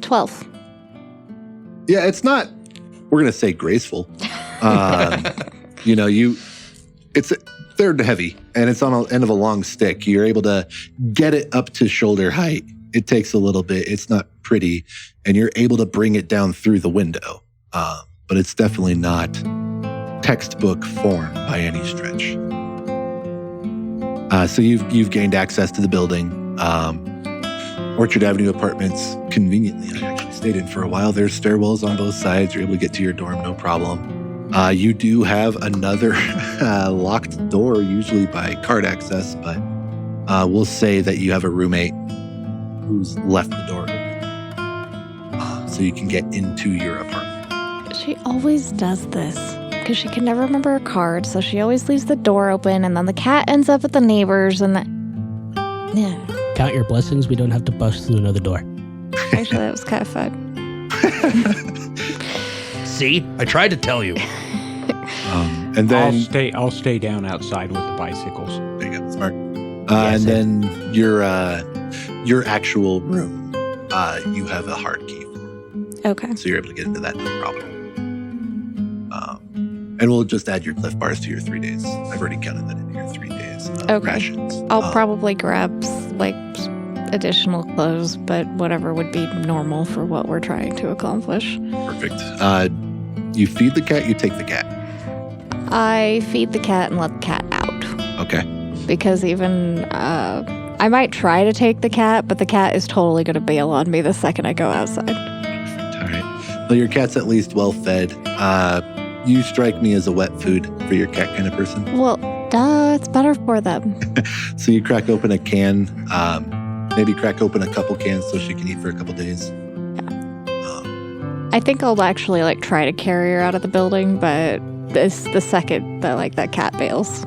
12. Yeah, it's not. We're gonna say graceful. They're heavy, and it's on the end of a long stick. You're able to get it up to shoulder height. It takes a little bit. It's not pretty, and you're able to bring it down through the window. But it's definitely not textbook form by any stretch. So you've gained access to the building. Orchard Avenue Apartments, conveniently, I actually stayed in for a while. There's stairwells on both sides. You're able to get to your dorm, no problem. You do have another locked door, usually by card access, but we'll say that you have a roommate who's left the door open, so you can get into your apartment. She always does this because she can never remember her card, so she always leaves the door open, and then the cat ends up at the neighbors, and yeah. Count your blessings. We don't have to bust through another door. Actually, that was kind of fun. See, I tried to tell you. And then I'll stay down outside with the bicycles. there you go, smart. And then your actual room, you have a hard key for, Okay. so you're able to get into that no problem. And we'll just add your Cliff Bars to your 3 days. I've already counted that into your 3 days Okay. rations. I'll probably grab like additional clothes, but whatever would be normal for what we're trying to accomplish. Perfect. You feed the cat. You take the cat. I feed the cat and let the cat out Okay. because even I might try to take the cat, but the cat is totally going to bail on me the second I go outside. Perfect. All right. Well, your cat's at least well fed. You strike me as a wet food for your cat kind of person. Well, duh, it's better for them. So you crack open a can, maybe crack open a couple cans so she can eat for a couple days. I think I'll actually like try to carry her out of the building, but this the second that like that cat bails.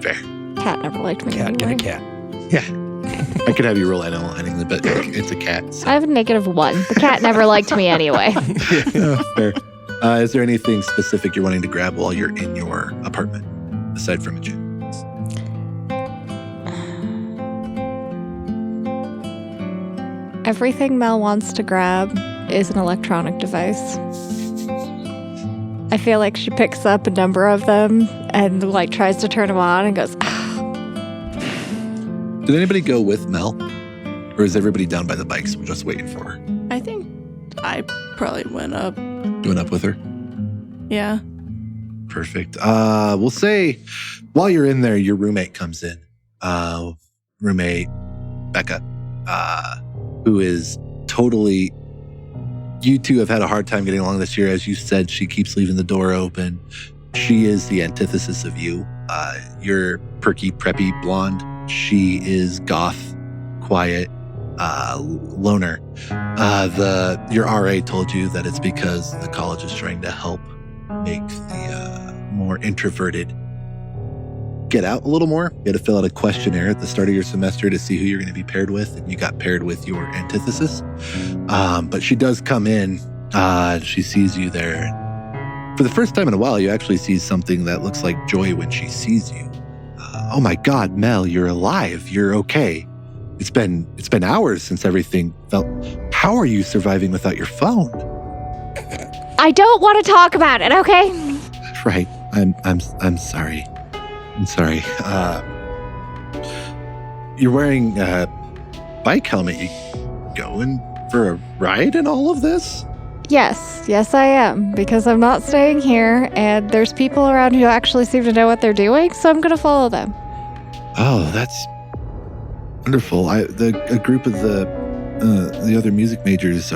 Fair. Cat never liked me Cat, anyway. get a cat. Yeah. I could have you roll animal handling, but it's a cat. So. I have a -1. The cat never liked me anyway. Yeah, fair. Is there anything specific you're wanting to grab while you're in your apartment, aside from a gym? Everything Mel wants to grab is an electronic device. I feel like she picks up a number of them and like tries to turn them on and goes, Did anybody go with Mel? Or is everybody down by the bikes? We're just waiting for her. I think I probably went up. You went up with her? Yeah. Perfect. We'll say while you're in there, your roommate comes in. Roommate Becca, who is totally... You two have had a hard time getting along this year. As you said, she keeps leaving the door open. She is the antithesis of you. You're perky, preppy, blonde. She is goth, quiet, loner. Your RA told you that it's because the college is trying to help make the more introverted get out a little more. You had to fill out a questionnaire at the start of your semester to see who you're going to be paired with, and you got paired with your antithesis. But she does come in. She sees you there. For the first time in a while, you actually see something that looks like joy when she sees you. Oh my God, Mel, you're alive. You're okay. It's been hours since everything felt. How are you surviving without your phone? I don't want to talk about it, okay? Right. I'm sorry. I'm sorry. You're wearing a bike helmet. You going for a ride in all of this? Yes, I am, because I'm not staying here, and there's people around who actually seem to know what they're doing, so I'm going to follow them. Oh, that's wonderful. A group of the other music majors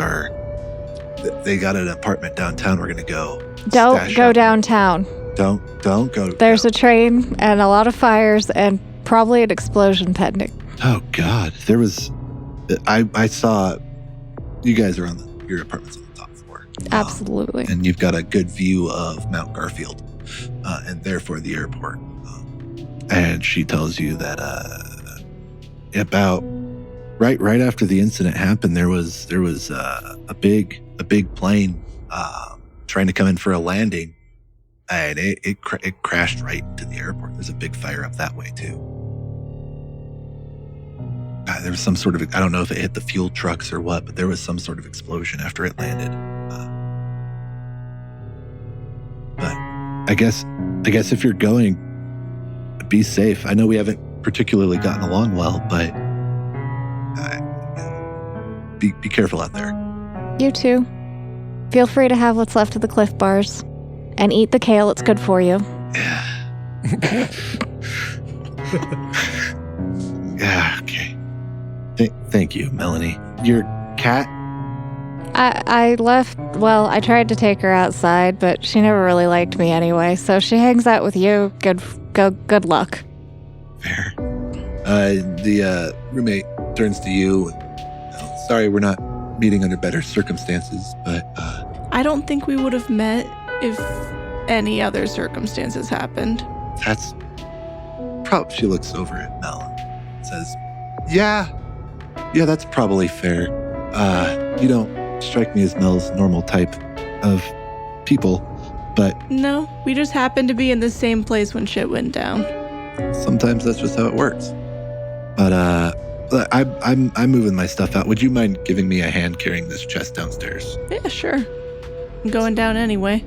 they got an apartment downtown. We're going to go. Don't go downtown. Don't go. There's a train and a lot of fires and probably an explosion pending. Oh God, there was. I saw. You guys are on your apartment's on the top floor. Absolutely. And you've got a good view of Mount Garfield, and therefore the airport. And she tells you that about right after the incident happened, there was a big plane trying to come in for a landing. And it crashed right into the airport. There's a big fire up that way, too. There was some sort of, I don't know if it hit the fuel trucks or what, but there was some sort of explosion after it landed. But I guess if you're going, be safe. I know we haven't particularly gotten along well, but be careful out there. You too. Feel free to have what's left of the Cliff Bars. And eat the kale, it's good for you. Yeah, okay. Thank you, Melanie. Your cat? I left, well, I tried to take her outside, but she never really liked me anyway, so she hangs out with you. Good luck. Fair. The roommate turns to you. Sorry, we're not meeting under better circumstances, but... I don't think we would have met if any other circumstances happened. That's... She looks over at Mel and says, Yeah, that's probably fair. You don't strike me as Mel's normal type of people, but... No, we just happened to be in the same place when shit went down. Sometimes that's just how it works. But, I'm moving my stuff out. Would you mind giving me a hand carrying this chest downstairs? Yeah, sure. I'm going down anyway.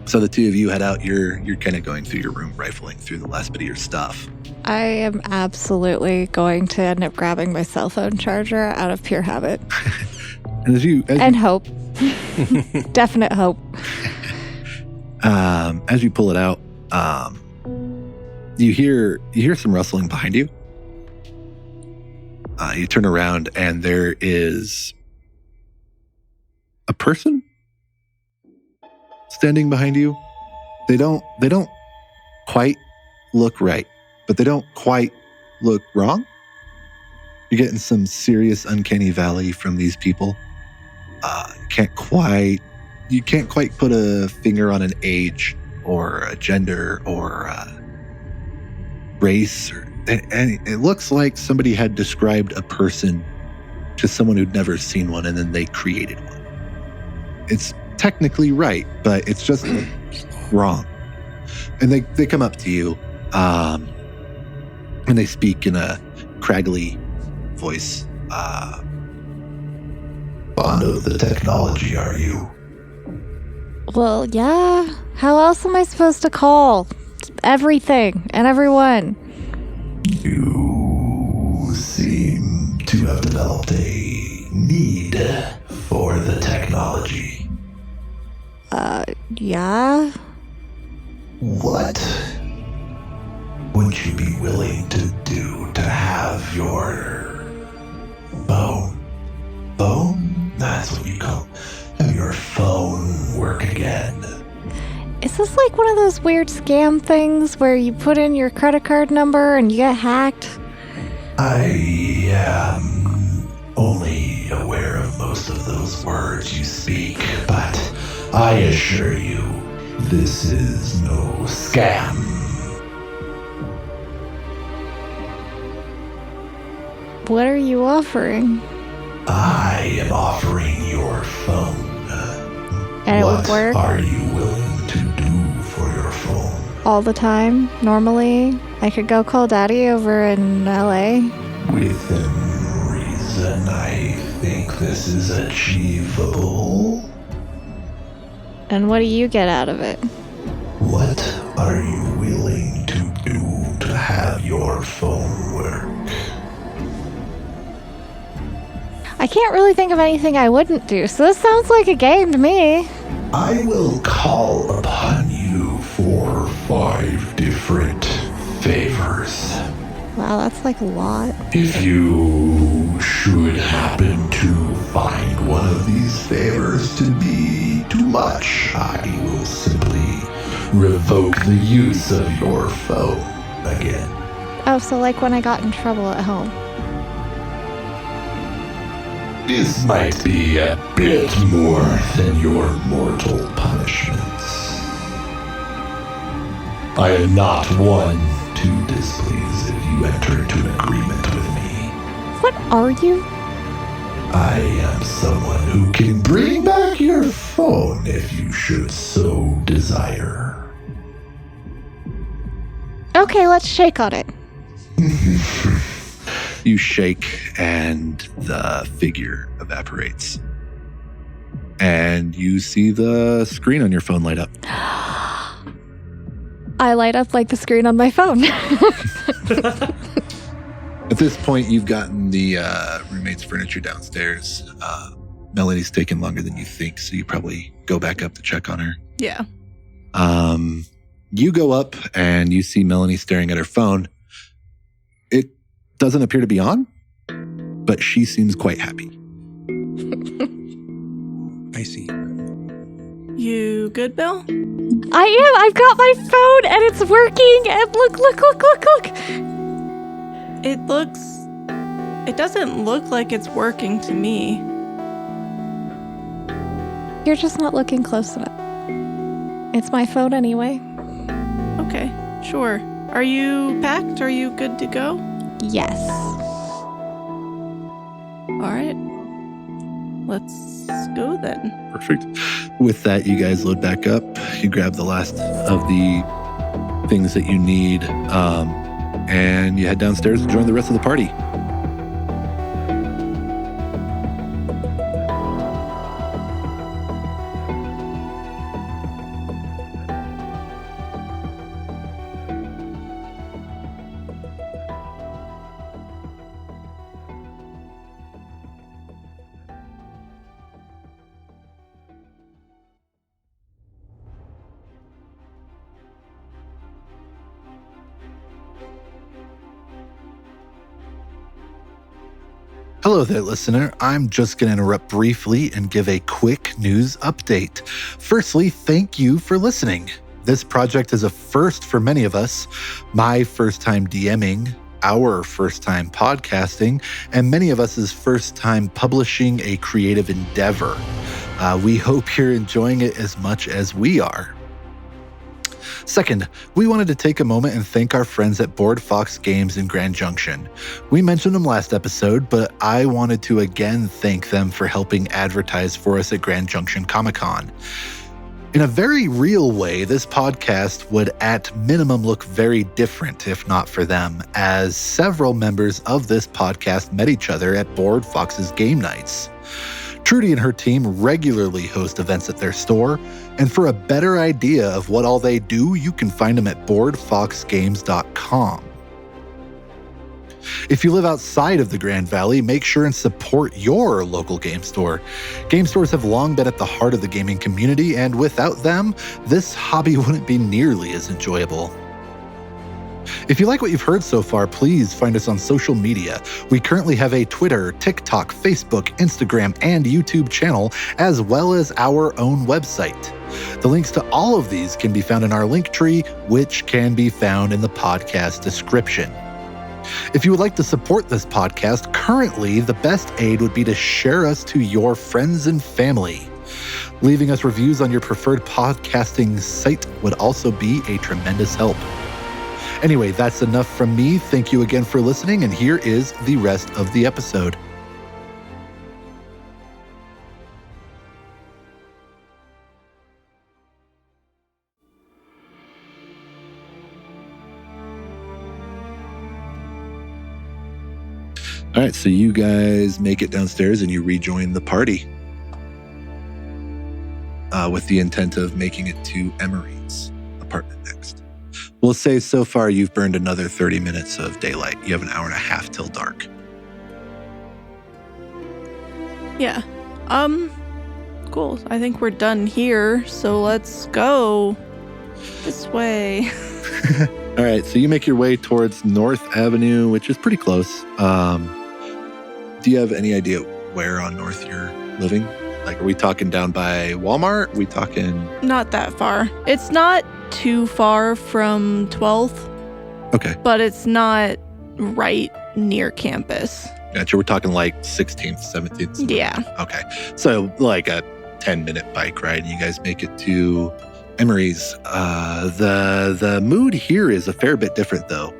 So the two of you head out. You're kind of going through your room, rifling through the last bit of your stuff. I am absolutely going to end up grabbing my cell phone charger out of pure habit. And hope. Definite hope. As you pull it out, you hear some rustling behind you. You turn around and there is a person standing behind you. They don't quite look right, but they don't quite look wrong. You're getting some serious uncanny valley from these people. You can't quite put a finger on an age or a gender or a race. And it looks like somebody had described a person to someone who'd never seen one, and then they created one. It's technically right, but it's just wrong. And they come up to you, and they speak in a craggly voice. Fond of the technology, are you? Well, yeah. How else am I supposed to call everything and everyone? You seem to have developed a need for the technology. Yeah? What would you be willing to do to have your phone? Phone? That's what you call have your phone work again. Is this like one of those weird scam things where you put in your credit card number and you get hacked? I am only aware of most of those words you speak, but I assure you, this is no scam. What are you offering? I am offering your phone. And it would work? What are you willing to do for your phone? All the time, normally. I could go call Daddy over in LA. Within reason, I think this is achievable. And what do you get out of it? What are you willing to do to have your phone work? I can't really think of anything I wouldn't do, so this sounds like a game to me. I will call upon you for 5 different favors. Wow, that's like a lot. If you should happen to find one of these favors to be too much, I will simply revoke the use of your phone again. Oh, so like when I got in trouble at home. This might be a bit more than your mortal punishments. I am not one to displease if you enter into an agreement with me. What are you? I am someone who can bring back your phone if you should so desire. Okay, let's shake on it. You shake, and the figure evaporates. And you see the screen on your phone light up. I light up like the screen on my phone. At this point, you've gotten the roommate's furniture downstairs. Melanie's taken longer than you think, so you probably go back up to check on her. Yeah. You go up, and you see Melanie staring at her phone. It doesn't appear to be on, but she seems quite happy. I see. You good, Bill? I am. I've got my phone and it's working. And look. It doesn't look like it's working to me. You're just not looking close enough. It's my phone anyway. Okay, sure. Are you packed? Are you good to go? Yes. All right. Let's go then. Perfect. With that, you guys load back up. You grab the last of the things that you need, and you head downstairs to join the rest of the party. Hello there, listener. I'm just going to interrupt briefly and give a quick news update. Firstly, thank you for listening. This project is a first for many of us. My first time DMing our first time podcasting, and many of us' first time publishing a creative endeavor. We hope you're enjoying it as much as we are. Second, we wanted to take a moment and thank our friends at Board Fox Games in Grand Junction. We mentioned them last episode, but I wanted to again thank them for helping advertise for us at Grand Junction Comic-Con. In a very real way, this podcast would at minimum look very different if not for them, as several members of this podcast met each other at Board Fox's game nights. Trudy and her team regularly host events at their store, and for a better idea of what all they do, you can find them at boardfoxgames.com. If you live outside of the Grand Valley, make sure and support your local game store. Game stores have long been at the heart of the gaming community, and without them, this hobby wouldn't be nearly as enjoyable. If you like what you've heard so far, please find us on social media. We currently have a Twitter, TikTok, Facebook, Instagram, and YouTube channel, as well as our own website. The links to all of these can be found in our link tree, which can be found in the podcast description. If you would like to support this podcast, currently the best aid would be to share us to your friends and family. Leaving us reviews on your preferred podcasting site would also be a tremendous help. Anyway, that's enough from me. Thank you again for listening, and here is the rest of the episode. All right, so you guys make it downstairs and you rejoin the party with the intent of making it to Emery's apartment next. We'll say so far you've burned another 30 minutes of daylight. You have an hour and a half till dark. Yeah. Cool. I think we're done here, so let's go this way. All right, so you make your way towards North Avenue, which is pretty close. Do you have any idea where on North you're living? Like, are we talking down by Walmart? Are we talking... Not that far. It's not too far from 12th. Okay. But it's not right near campus. Gotcha. We're talking like 16th, 17th. Yeah. Okay. So like a 10-minute bike ride, and you guys make it to Emery's. The mood here is a fair bit different, though.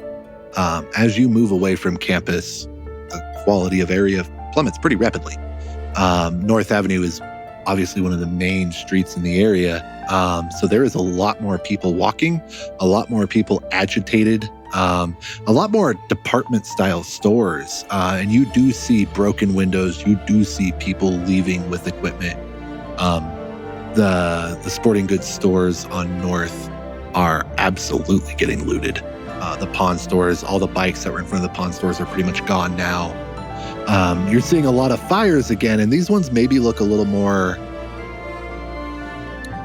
As you move away from campus, the quality of area plummets pretty rapidly. North Avenue is obviously one of the main streets in the area. So there is a lot more people walking, a lot more people agitated, a lot more department-style stores. And you do see broken windows. You do see people leaving with equipment. The sporting goods stores on North are absolutely getting looted. The pawn stores, all the bikes that were in front of the pawn stores are pretty much gone now. You're seeing a lot of fires again, and these ones maybe look a little more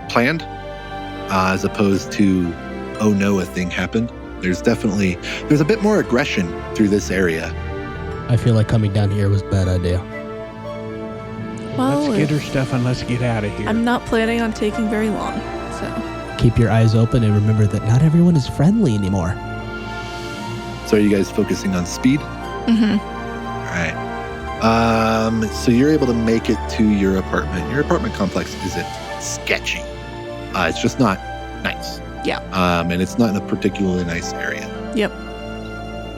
planned, as opposed to, oh no, a thing happened. There's a bit more aggression through this area. I feel like coming down here was a bad idea. Well, let's get her stuff and let's get out of here. I'm not planning on taking very long, so. Keep your eyes open and remember that not everyone is friendly anymore. So are you guys focusing on speed? Mm-hmm. All right. So you're able to make it to your apartment. Your apartment complex isn't sketchy. It's just not nice. Yeah. And it's not in a particularly nice area. Yep.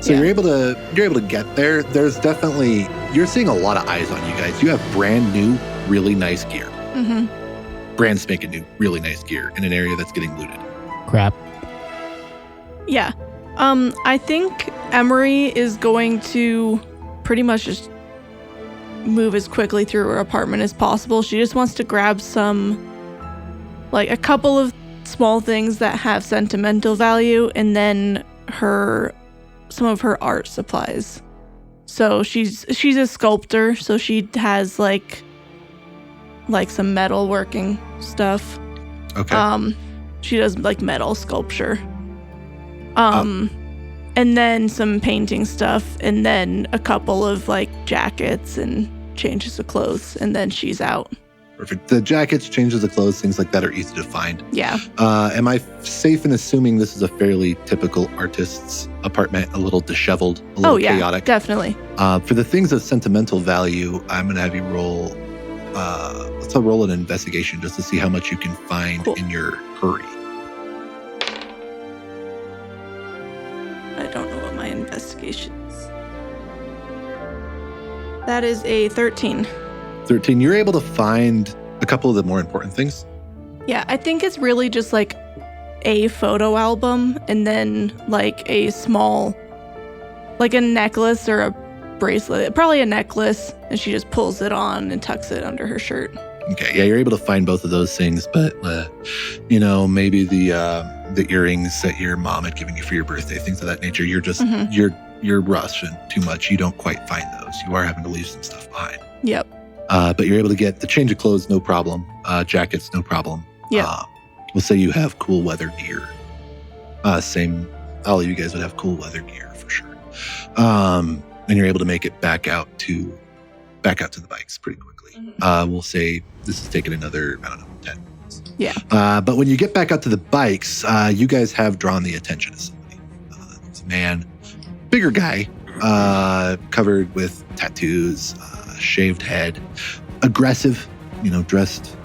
So Yeah. you're able to get there. There's definitely, you're seeing a lot of eyes on you guys. You have brand new, really nice gear. Mm-hmm. Brand spanking new, really nice gear in an area that's getting looted. Crap. Yeah. I think Emery is going to pretty much just move as quickly through her apartment as possible. She just wants to grab a couple of small things that have sentimental value, and then some of her art supplies. So she's a sculptor, so she has like some metal working stuff. Okay. She does like metal sculpture. And then some painting stuff, and then a couple of like jackets and changes of clothes, and then she's out. Perfect. The jackets, changes of clothes, things like that are easy to find. Yeah. Am I safe in assuming this is a fairly typical artist's apartment, a little disheveled, a little chaotic? Definitely. For the things of sentimental value, I'm going to have you roll, let's roll an investigation just to see how much you can find in your hurry. I don't know what my investigation is. That is a 13. 13, you're able to find a couple of the more important things. Yeah, I think it's really just like a photo album and then like a small, like a necklace or a bracelet. Probably a necklace, and she just pulls it on and tucks it under her shirt. Okay, yeah, you're able to find both of those things, but maybe the earrings that your mom had given you for your birthday, things of that nature. You're just you're rushing too much. You don't quite find those. You are having to leave some stuff behind. Yep. But you're able to get the change of clothes, no problem. Jackets, no problem. Yeah. We'll say you have cool weather gear. Same. All of you guys would have cool weather gear for sure. And you're able to make it back out to the bikes pretty quickly. We'll say this is taking another, 10 minutes. Yeah. But when you get back out to the bikes, you guys have drawn the attention of somebody. It's a man, bigger guy, covered with tattoos, shaved head, aggressive, dressed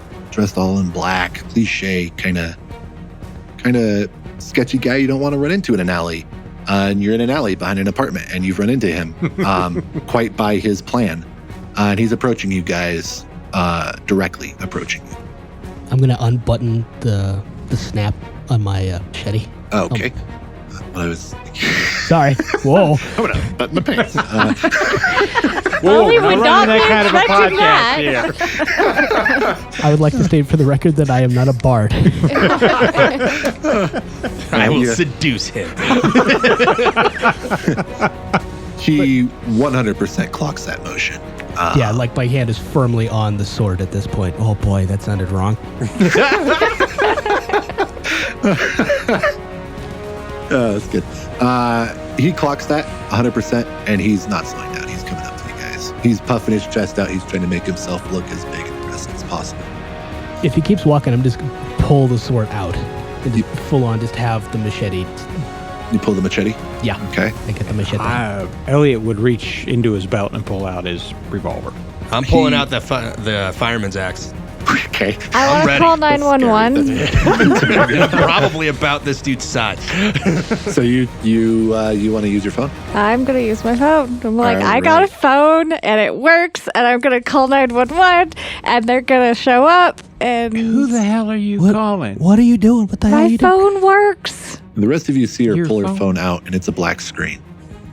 all in black, cliche, kind of sketchy guy you don't want to run into in an alley. And you're in an alley behind an apartment, and you've run into him quite by his plan. And he's approaching you guys, directly approaching you. I'm going to unbutton the snap on my machete. Oh, okay. I was Sorry. Whoa. I'm going to button my pants. Whoa, Only not would running not that be kind of a expecting podcast here. I would like to state for the record that I am not a bard. I will seduce him. He 100% clocks that motion. Yeah, like my hand is firmly on the sword at this point. Oh boy, that sounded wrong. That's good. He clocks that 100%, and he's not slowing down. He's coming up to you guys. He's puffing his chest out. He's trying to make himself look as big and impressive as possible. If he keeps walking, I'm just going to pull the sword out and just full on just have the machete. You pull the machete? Yeah. Okay. I get the machete. Elliot would reach into his belt and pull out his revolver. I'm pulling out the fireman's axe. Okay. I want to call 911. I'm probably about this dude's size. So you want to use your phone? I'm going to use my phone. I'm like, All I got a right. phone and it works, and I'm going to call 911 and they're going to show up. And Who the hell are you calling? What are you doing? What the hell are my you doing? phone works. And the rest of you see her Your pull her phone? phone out, and it's a black screen.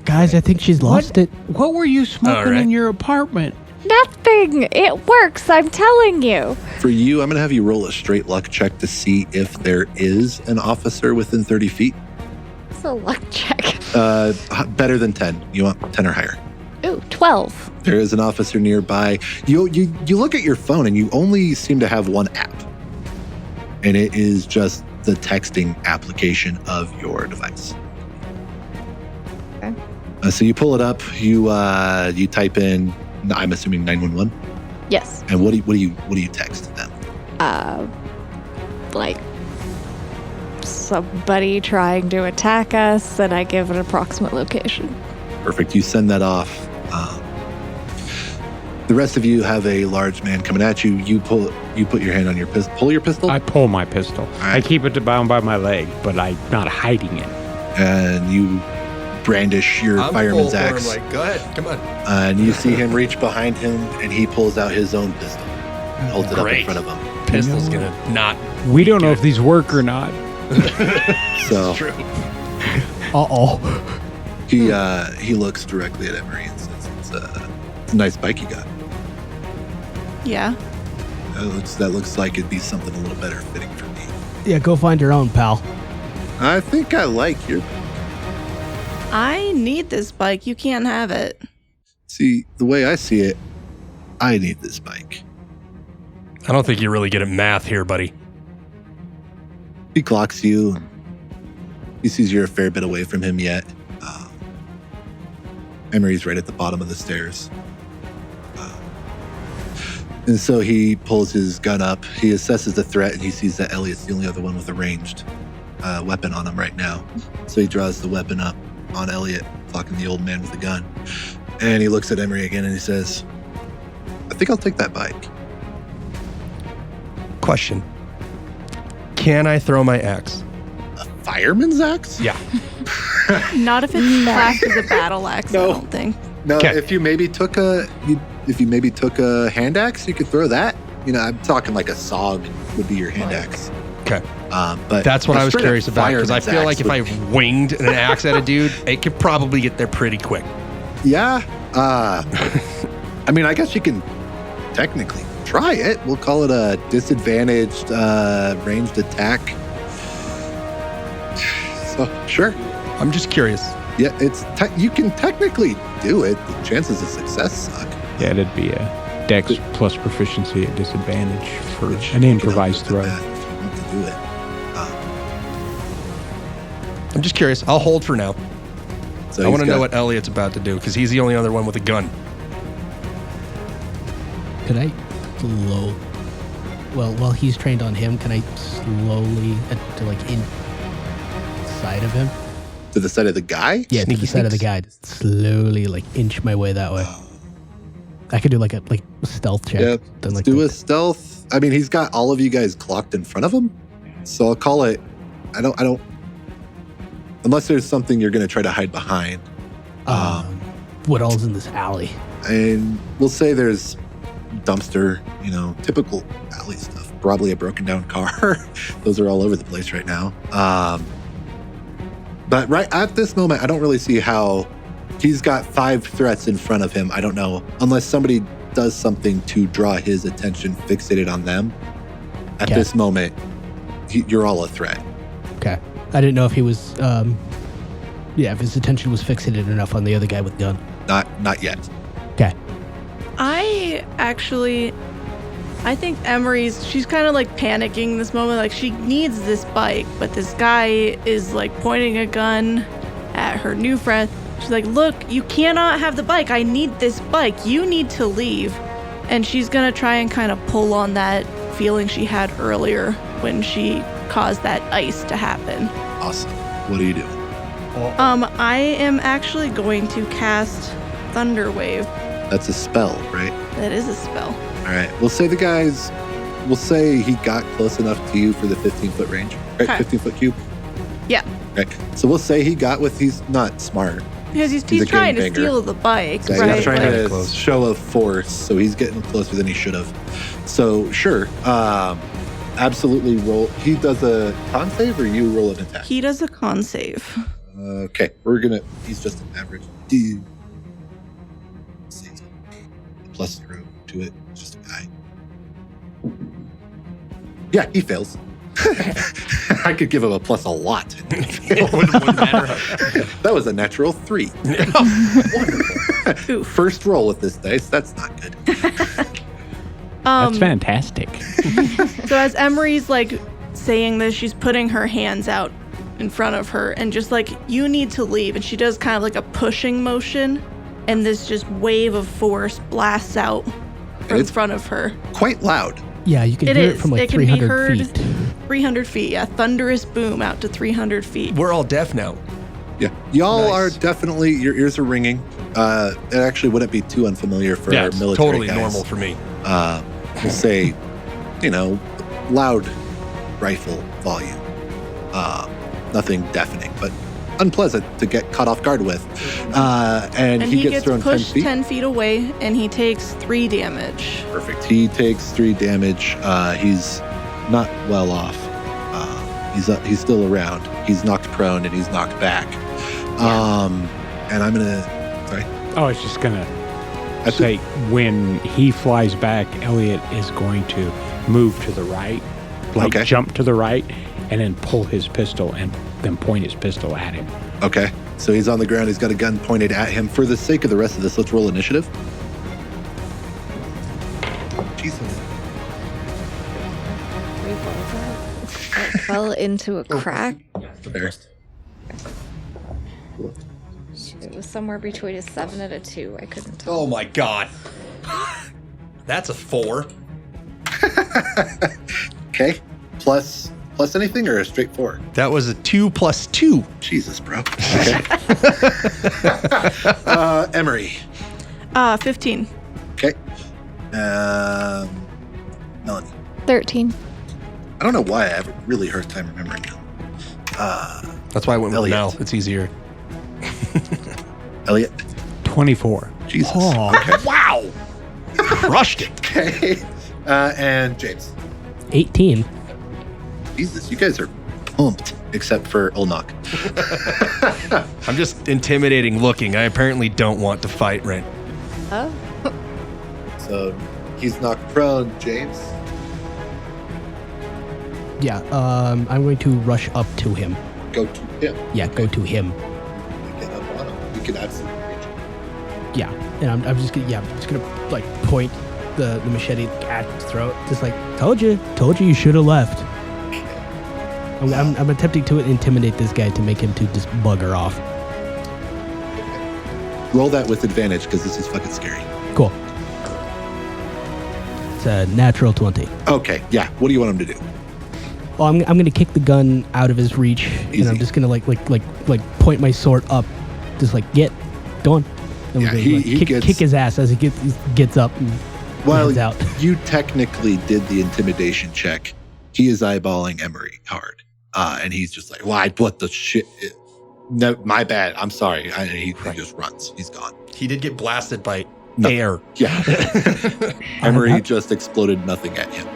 Guys, I think she's lost it. What were you smoking right. in your apartment? Nothing. It works. I'm telling you. For you, I'm going to have you roll a straight luck check to see if there is an officer within 30 feet. It's a luck check. Better than 10. You want 10 or higher. Ooh, 12. There is an officer nearby. You look at your phone, and you only seem to have one app. And it is just the texting application of your device. Okay. So you pull it up. You type in, I'm assuming 911. Yes. And what do you text them? Like somebody trying to attack us, and I give an approximate location. Perfect. You send that off. The rest of you have a large man coming at you. You put your hand on your pistol. Pull your pistol, I pull my pistol. right. I keep it bound by my leg, but I'm not hiding it. and you brandish your fireman's axe. Like, go ahead, come on. And you see him reach behind him, and he pulls out his own pistol and holds it up in Great. front of him. Pistol's gonna not. We don't know if these work or not. So True. Uh-oh. he looks directly at Emery and says, "It's a nice bike you got. Yeah. That looks like it'd be something a little better fitting for me. Yeah, go find your own, pal. I think I like your. I need this bike. You can't have it. See, the way I see it, I need this bike." I don't think you're really good at math here, buddy. He clocks you. He sees you're a fair bit away from him yet. Emery's right at the bottom of the stairs. And so he pulls his gun up. He assesses the threat, and he sees that Elliot's the only other one with a ranged weapon on him right now. So he draws the weapon up on Elliot, clocking the old man with the gun. And he looks at Emery again, and he says, I think I'll take that bike. Question. Can I throw my axe? A fireman's axe? Yeah. Not if it's classed as a battle axe, No. I don't think. No, Okay. if you maybe took a hand axe, you could throw that. You know, I'm talking like a saw would be your hand axe. Okay. But That's what a I was straight up curious about, because I fireman's feel like axe if I would- winged an axe at a dude, it could probably get there pretty quick. Yeah. I mean, I guess you can technically try it. We'll call it a disadvantaged ranged attack. So, sure. I'm just curious. Yeah, you can technically do it. The chances of success suck. Yeah, it'd be a dex plus proficiency at disadvantage for Which, an you know, improvised doesn't throw. matter if you want to do it. I'm just curious. I'll hold for now. So I he's want to know got- what Elliot's about to do, because he's the only other one with a gun. Could I while he's trained on him, can I slowly to like inside of him? to the side of the guy. Yeah, to Sneaky the side of the sneaks. guy. Just slowly like inch my way that way. I could do like a stealth check. Yeah, Then like do a stealth. I mean, he's got all of you guys clocked in front of him, so I'll call it. I don't. Unless there's something you're going to try to hide behind, what all's in this alley? and we'll say there's dumpster. You know, typical alley stuff. Probably a broken down car. Those are all over the place right now. But right at this moment, I don't really see how he's got 5 threats in front of him. I don't know, unless somebody does something to draw his attention fixated on them. At Okay. this moment, you're all a threat. Okay. I didn't know if he was if his attention was fixated enough on the other guy with the gun. Not yet. Okay. I think she's kind of like panicking this moment. Like she needs this bike, but this guy is like pointing a gun at her new friend. She's like, look, you cannot have the bike. I need this bike. You need to leave. And she's going to try and kind of pull on that feeling she had earlier when she caused that ice to happen. Awesome. What are you doing? I am actually going to cast Thunder Wave. That's a spell, right? That is a spell. All right. We'll say he got close enough to you for the 15-foot range, right? Okay. 15-foot cube. Yeah. Okay. So we'll say he's not smart. Because he's a trying to gangbanger. steal the bike, So right? he's trying Like- to Close. show a force, so he's getting closer than he should have. So sure, absolutely roll. He does a con save, or you roll an attack. He does a con save. Okay, he's just an average dude. Let's see, plus 0 to it. It's just a guy. Yeah, he fails. I could give him a plus a lot. Wouldn't matter. That was a natural 3. Oof. First roll with this dice. That's not good. That's fantastic. So as Emery's like saying this, she's putting her hands out in front of her and just like, you need to leave. And she does kind of like a pushing motion, and this just wave of force blasts out from it's- front of her. Quite loud. Yeah, you can It hear is. it from like It can be 300 heard. feet. 300 feet, yeah. Thunderous boom out to 300 feet. We're all deaf now. Yeah, y'all Nice. are definitely, your ears are ringing. It actually wouldn't be too unfamiliar for Yeah, our it's military totally guys. normal for me. We'll say, loud rifle volume. Nothing deafening, but unpleasant to get caught off guard with. And he gets thrown 10 pushed feet. 10 feet away, and he takes 3 damage. Perfect. He takes 3 damage. He's not well off. He's still around. He's knocked prone and he's knocked back. And I'm gonna. Sorry. Oh, I was just going to say, when he flies back, Elliot is going to move to the right, like Okay. jump to the right, and then pull his pistol and then point his pistol at him. Okay. So he's on the ground. He's got a gun pointed at him. For the sake of the rest of this, let's roll initiative. Jesus. It fell into a crack. Fair. It was somewhere between a 7 and a 2. I couldn't tell. Oh my god. That's a 4. Okay. Plus anything or a straight 4? That was a 2 plus 2. Jesus, bro. Okay. Emery. 15. Okay. Melanie. 13. I don't know why I have a really hard time remembering you. That's why I went with Elliot. Mel. It's easier. Elliot. 24. Jesus. Oh, Okay. Wow. Crushed it. Okay. And James. 18. Jesus, you guys are pumped, except for Ulnok. I'm just intimidating looking. I apparently don't want to fight right. Oh. So he's knocked prone, James. Yeah, I'm going to rush up to him. Go to him. Yeah, go to him. You get up on him. You can absolutely reach him. Yeah, and I'm just gonna like point the machete at his throat. Just like, told you you should have left. I'm attempting to intimidate this guy to make him to just bugger off. Roll that with advantage because this is fucking scary. Cool. It's a natural 20. Okay, yeah. What do you want him to do? Well, I'm gonna kick the gun out of his reach, Easy. and I'm just gonna like point my sword up, just like go on. And Yeah, we're gonna, he gets- kick his ass as he gets up and Well, heads out. you technically did the intimidation check. He is eyeballing Emery hard. And he's just like, why? What the shit? No, my bad. I'm sorry. He just runs. He's gone. He did get blasted by No. air. Yeah. Emery just exploded nothing at him.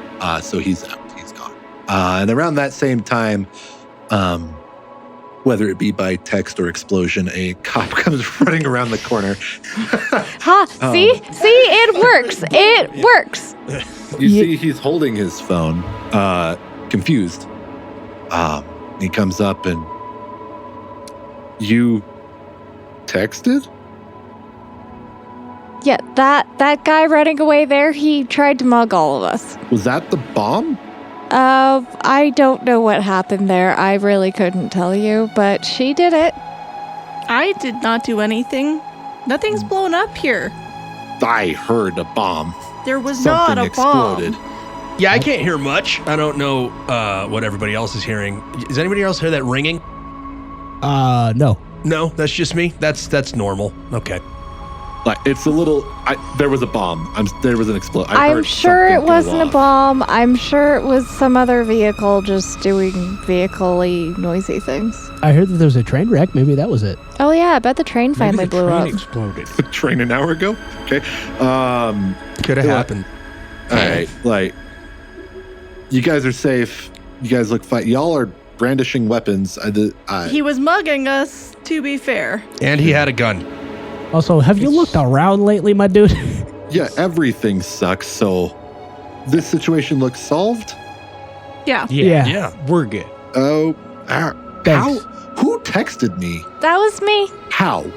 So he's out. He's gone. And around that same time, whether it be by text or explosion, a cop comes running around the corner. Ha! See? It works. It works. You see he's holding his phone, confused. He comes up and you texted? Yeah, that guy running away there, he tried to mug all of us. Was that the bomb? I don't know what happened there. I really couldn't tell you, but she did it. I did not do anything. Nothing's blown up here. I heard a bomb. There was Something not a exploded. bomb. Yeah, I can't hear much. I don't know what everybody else is hearing. Does anybody else hear that ringing? No. No, that's just me. That's normal. Okay. Like it's a little. There was a bomb. There was an explosion. I'm sure it wasn't a bomb. I'm sure it was some other vehicle just doing vehicle-y, noisy things. I heard that there was a train wreck. Maybe that was it. Oh yeah, I bet the train finally Maybe the blew train up. exploded. The train an hour ago. Okay. Could have happened. All right. Like, you guys are safe. You guys look fine. Y'all are brandishing weapons. He was mugging us, to be fair. And he had a gun. Also, have you looked around lately, my dude? Yeah, everything sucks. So, this situation looks solved. Yeah. Yeah. We're good. Oh, how? Thanks. Who texted me? That was me. How?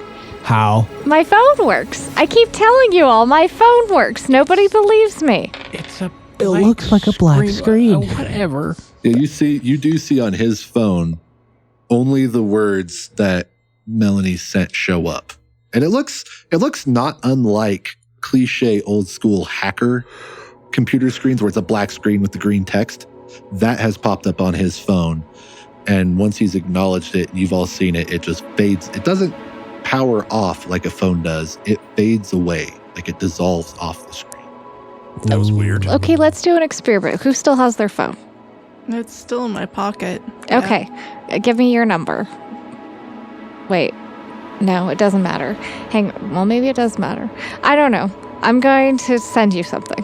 How? My phone works. I keep telling you all, my phone works. Nobody believes me. It's a It looks like a black screen. Whatever. Yeah, you do see on his phone only the words that Melanie sent show up. And it looks not unlike cliche old school hacker computer screens where it's a black screen with the green text. That has popped up on his phone. And once he's acknowledged it, you've all seen it, it just fades. It doesn't power off like a phone does. It fades away, like it dissolves off the screen. That was weird. Okay, let's do an experiment. Who still has their phone? It's still in my pocket. Okay, give me your number. Wait, no, it doesn't matter. Well, maybe it does matter. I don't know. I'm going to send you something.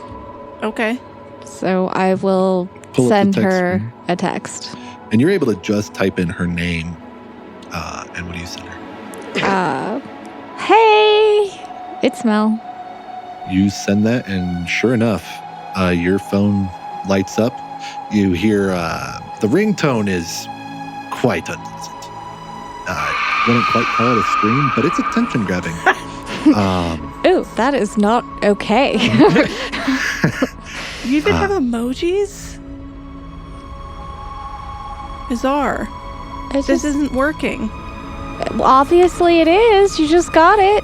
Okay. So I will Pull up the send text her screen. a text. And you're able to just type in her name. And what do you send her? Hey, it's Mel. You send that, and sure enough, your phone lights up. You hear the ringtone is quite unpleasant. Wouldn't quite call it a scream, but it's attention grabbing. Ooh, that is not okay. You even have emojis? Bizarre. This isn't working. Obviously it is. You just got it.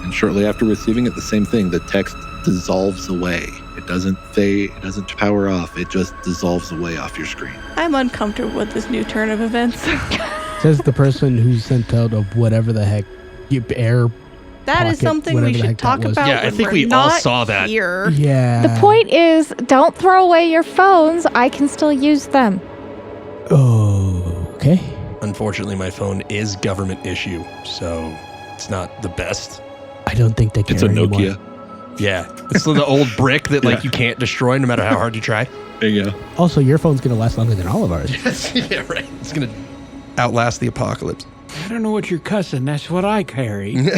And shortly after receiving it, the same thing. The text dissolves away. It doesn't fade, it doesn't power off. It just dissolves away off your screen. I'm uncomfortable with this new turn of events. Says the person who sent out of whatever the heck air. That is Pocket, something whatever we the heck should talk that was. about. Yeah, I when think we're we all not saw that. Here. Yeah. The point is, don't throw away your phones. I can still use them. Oh, okay. Unfortunately, my phone is government issue, so it's not the best. I don't think they care It's a anymore. Nokia. Yeah, it's the old brick that you can't destroy no matter how hard you try. There you go. Also, your phone's going to last longer than all of ours. Yeah, right. It's gonna outlast the apocalypse. I don't know what you're cussing. That's what I carry. Was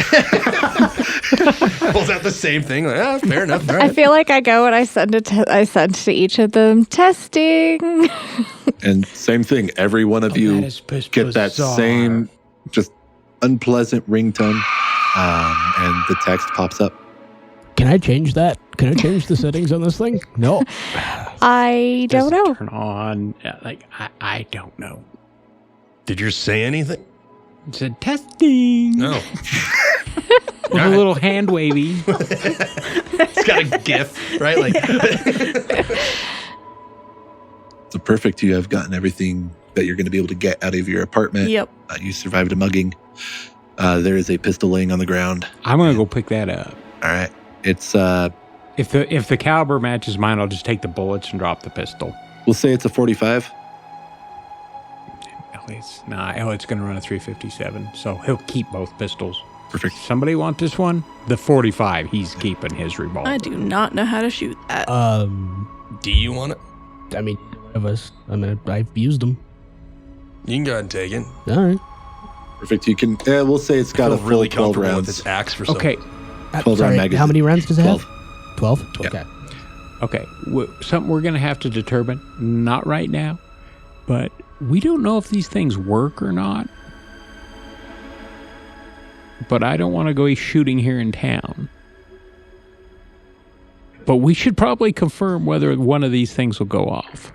that the same thing? Like, fair enough. All I right. feel like I go and I send to each of them testing. And same thing. Every one of you that is get that bizarre. same just unpleasant ringtone, and the text pops up. Can I change that? Can I change the settings on this thing? No. I don't know. Turn on. I don't know. Did yours say anything? It said testing. No. With a little hand wavy. It's got a GIF, right? Like, So perfect. You have gotten everything that you're going to be able to get out of your apartment. Yep. You survived a mugging. There is a pistol laying on the ground. I'm gonna go pick that up. All right. It's If the caliber matches mine, I'll just take the bullets and drop the pistol. we'll say it's a 45. Elliot's gonna run a 357, so he'll keep both pistols. Perfect. Somebody want this one? The 45. He's keeping his revolver. I do not know how to shoot that. do you want it? I mean, one of us. I mean, I've used them. You can go ahead and take it. All right. Perfect. You can. We'll say it's got I a feel full really 12 comfortable with rounds. this axe for some. Okay. 12 round Sorry, magazine. how many rounds does it 12. have? 12? Yeah. Okay. Okay, something we're going to have to determine, not right now, but we don't know if these things work or not. But I don't want to go shooting here in town. But we should probably confirm whether one of these things will go off.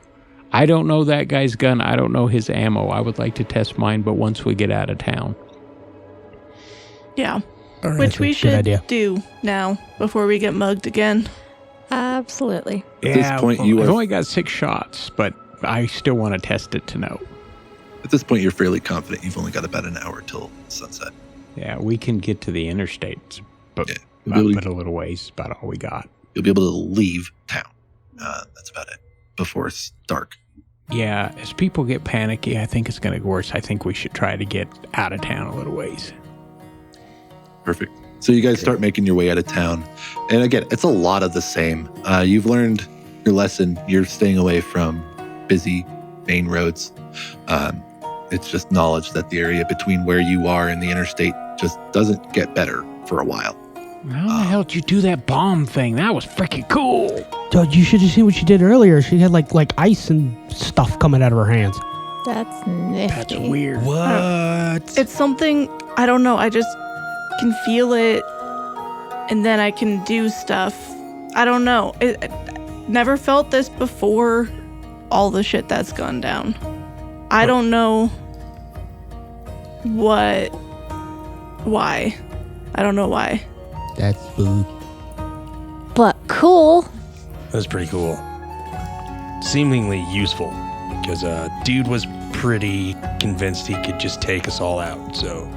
I don't know that guy's gun. I don't know his ammo. I would like to test mine, but once we get out of town. Yeah. All right. Which we Good should idea. do now before we get mugged again. Absolutely. At this point, you I've are- only got 6 shots, but I still want to test it to know. At this point, you're fairly confident. You've only got about an hour till sunset. Yeah, we can get to the interstate, but, Yeah, you'll be able but a little ways, about all we got. You'll be able to leave town. That's about it. Before it's dark. Yeah, as people get panicky, I think it's going to get worse. I think we should try to get out of town a little ways. Perfect. So you guys start making your way out of town. And again, it's a lot of the same. You've learned your lesson. You're staying away from busy main roads. It's just knowledge that the area between where you are and the interstate just doesn't get better for a while. How the hell did you do that bomb thing? That was freaking cool. Dude, you should have seen what she did earlier. She had like ice and stuff coming out of her hands. That's nifty. That's weird. What? It's something, I don't know, I just can feel it and then I can do stuff. I don't know. I never felt this before all the shit that's gone down. I don't know why. I don't know why. That's boo. But cool. That's pretty cool. Seemingly useful, because dude was pretty convinced he could just take us all out, so...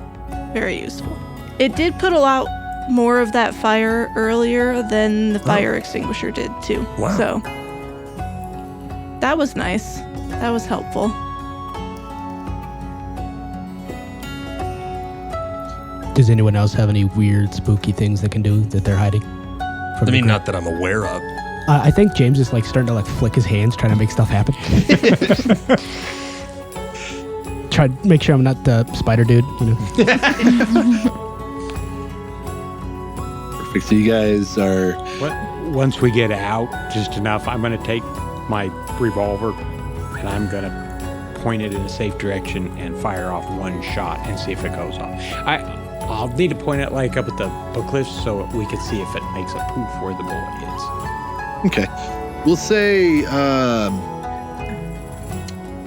Very useful. It did put a lot more of that fire earlier than the fire extinguisher did too. Wow. So that was nice. That was helpful. Does anyone else have any weird, spooky things they can do that they're hiding? I mean, the group? not that I'm aware of. I think James is like starting to like flick his hands, trying to make stuff happen. Try to make sure I'm not the spider dude, you know. Perfect. So you guys are... Once we get out, just enough, I'm going to take my revolver and I'm going to point it in a safe direction and fire off one shot and see if it goes off. I'll need to point it like up at the cliff so we can see if it makes a poof where the bullet is. Okay. We'll say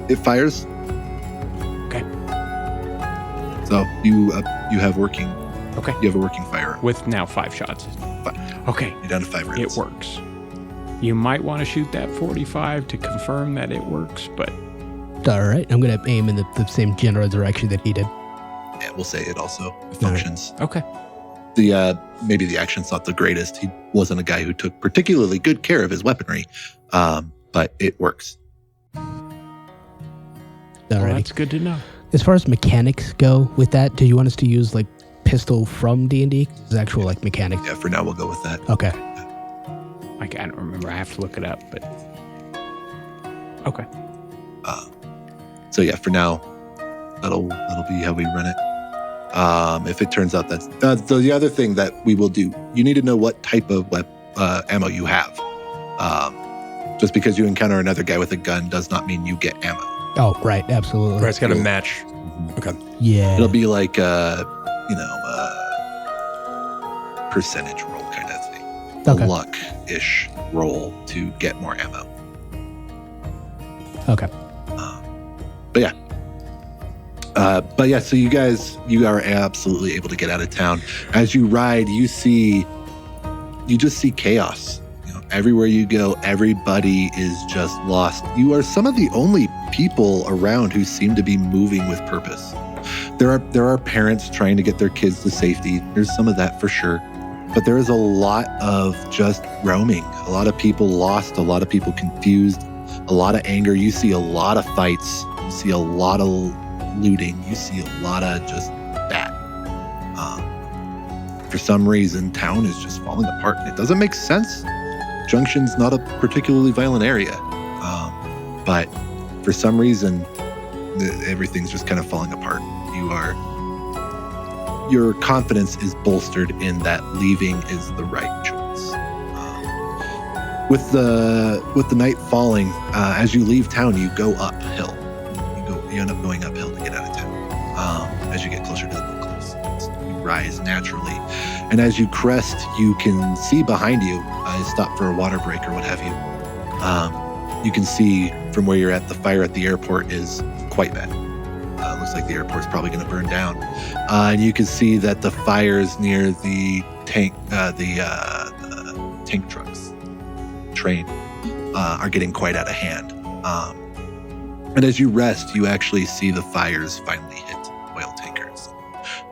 it fires. Okay. So you have working Okay. You have a working firearm. With now 5 shots. 5. Okay. You're down to 5 rounds. It works. You might want to shoot that 45 to confirm that it works, but... All right. I'm going to aim in the same general direction that he did. Yeah, we'll say it also functions. Okay. Maybe the action's not the greatest. He wasn't a guy who took particularly good care of his weaponry, but it works. Well, Alrighty. that's good to know. As far as mechanics go with that, do you want us to use like pistol from D&D? It's actual like mechanics. Yeah, for now we'll go with that. Okay. I don't remember. I have to look it up, but... Okay. So yeah, for now, that'll be how we run it. If it turns out that's the other thing that we will do, you need to know what type of ammo you have. Just because you encounter another guy with a gun does not mean you get ammo. Oh, right. Absolutely. Right, it's got to match. Okay. Yeah. It'll be like percentage roll kind of thing. Okay. A luck-ish roll to get more ammo. Okay. But yeah, so you are absolutely able to get out of town. As you ride, you just see chaos. Everywhere you go, everybody is just lost. You are some of the only people around who seem to be moving with purpose. There are parents trying to get their kids to safety. There's some of that for sure. But there is a lot of just roaming. A lot of people lost, a lot of people confused, a lot of anger. You see a lot of fights. You see a lot of looting. You see a lot of just that. For some reason, town is just falling apart. It doesn't make sense. Junction's not a particularly violent area. But for some reason, everything's just kind of falling apart. Your confidence is bolstered in that leaving is the right choice. With the night falling, as you leave town, you go uphill. You end up going uphill to get out of town. As you get closer to the book cliffs, you rise naturally, and as you crest, you can see behind you. Stop for a water break or what have you. You can see from where you're at, the fire at the airport is quite bad. Looks like the airport's probably going to burn down. And you can see that the fires near the tank trucks, train, are getting quite out of hand. And as you rest, you actually see the fires finally hit oil tankers.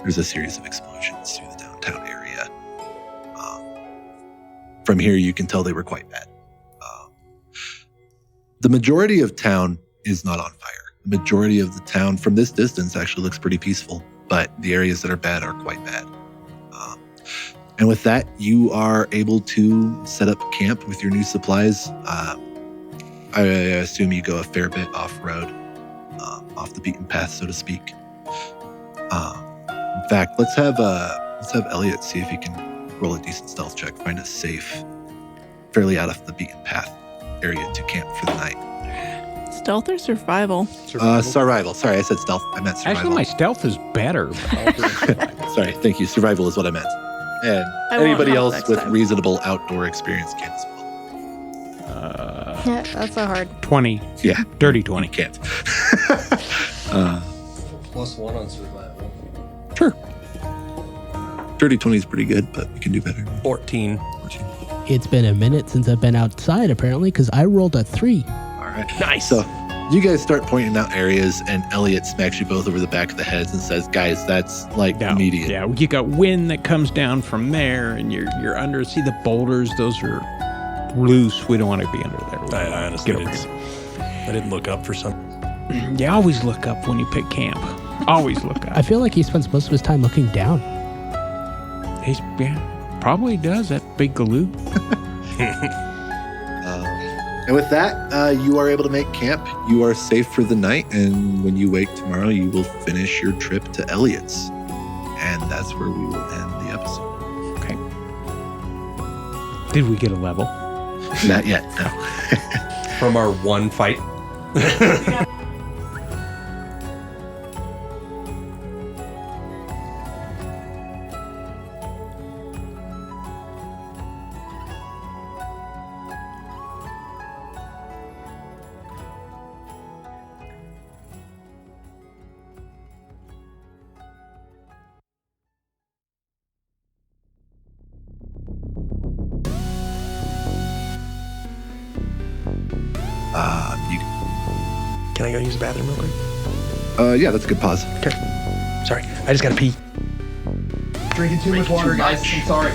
There's a series of explosions through the downtown area. From here, you can tell they were quite bad. The majority of town is not on fire. The majority of the town from this distance actually looks pretty peaceful, but the areas that are bad are quite bad. And with that, you are able to set up camp with your new supplies. I assume you go a fair bit off-road, off the beaten path, so to speak. In fact, let's have Elliot see if he can roll a decent stealth check, find a safe, fairly out of the beaten path area to camp for the night. Stealth or survival? Survival. Sorry, I said stealth. I meant survival. Actually, my stealth is better. Sorry, thank you. Survival is what I meant. And I won't anybody help else next with time. reasonable outdoor experience can as well. Yeah, that's a hard. 20. Yeah. Dirty 20. You can't. +1 on survival. Sure. Dirty 20 is pretty good, but you can do better. 14. It's been a minute since I've been outside, apparently, because I rolled a 3. All right. Nice. So you guys start pointing out areas, and Elliot smacks you both over the back of the heads and says, "Guys, that's like immediate." Yeah, you got wind that comes down from there, and you're under. See the boulders; those are loose. We don't want to be under there. I honestly Get over I didn't look up for some. You always look up when you pick camp. Always look I up. feel like he spends most of his time looking down. Probably does, that big galoot. And with that, you are able to make camp. You are safe for the night, and when you wake tomorrow, you will finish your trip to Elliot's. And that's where we will end the episode. Okay. Did we get a level? Not yet, no. From our one fight. Can I go use the bathroom real quick? Yeah, that's a good pause. Okay. Sorry, I just gotta pee. Drinking too much water, guys. I'm sorry.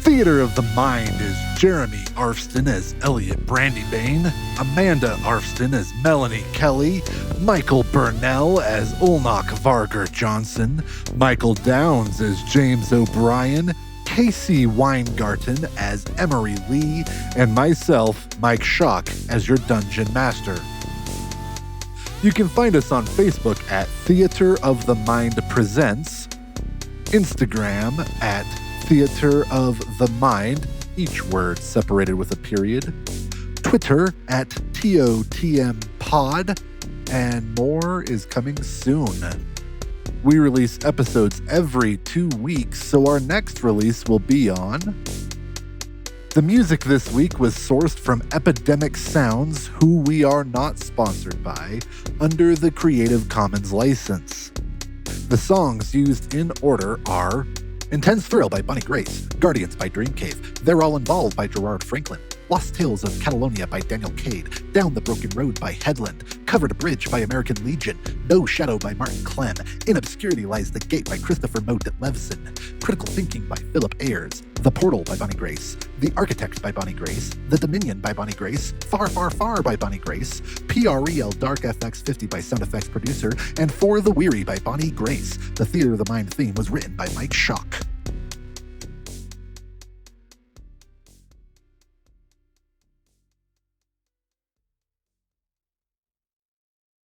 Theater of the Mind is Jeremy Arfston as Elliot Brandybane, Amanda Arfston as Melanie Kelly, Michael Burnell as Ulnach Varger Johnson, Michael Downs as James O'Brien, Casey Weingarten as Emery Lee, and myself, Mike Schock, as your Dungeon Master. You can find us on Facebook at Theater of the Mind Presents, Instagram at Theater of the Mind, each word separated with a period, Twitter at TOTM Pod, and more is coming soon. We release episodes every 2 weeks, so our next release will be on... The music this week was sourced from Epidemic Sounds, who we are not sponsored by, under the Creative Commons license. The songs used in order are Intense Thrill by Bonnie Grace, Guardians by Dream Cave, They're All Involved by Gerard Franklin, Lost Tales of Catalonia by Daniel Cade, Down the Broken Road by Headland, Covered a Bridge by American Legion, No Shadow by Martin Clem, In Obscurity Lies the Gate by Christopher Modet Levison, Critical Thinking by Philip Ayers, The Portal by Bonnie Grace, The Architect by Bonnie Grace, The Dominion by Bonnie Grace, Far Far Far by Bonnie Grace, PREL Dark FX 50 by Sound Effects Producer, and For the Weary by Bonnie Grace. The Theater of the Mind theme was written by Mike Schock.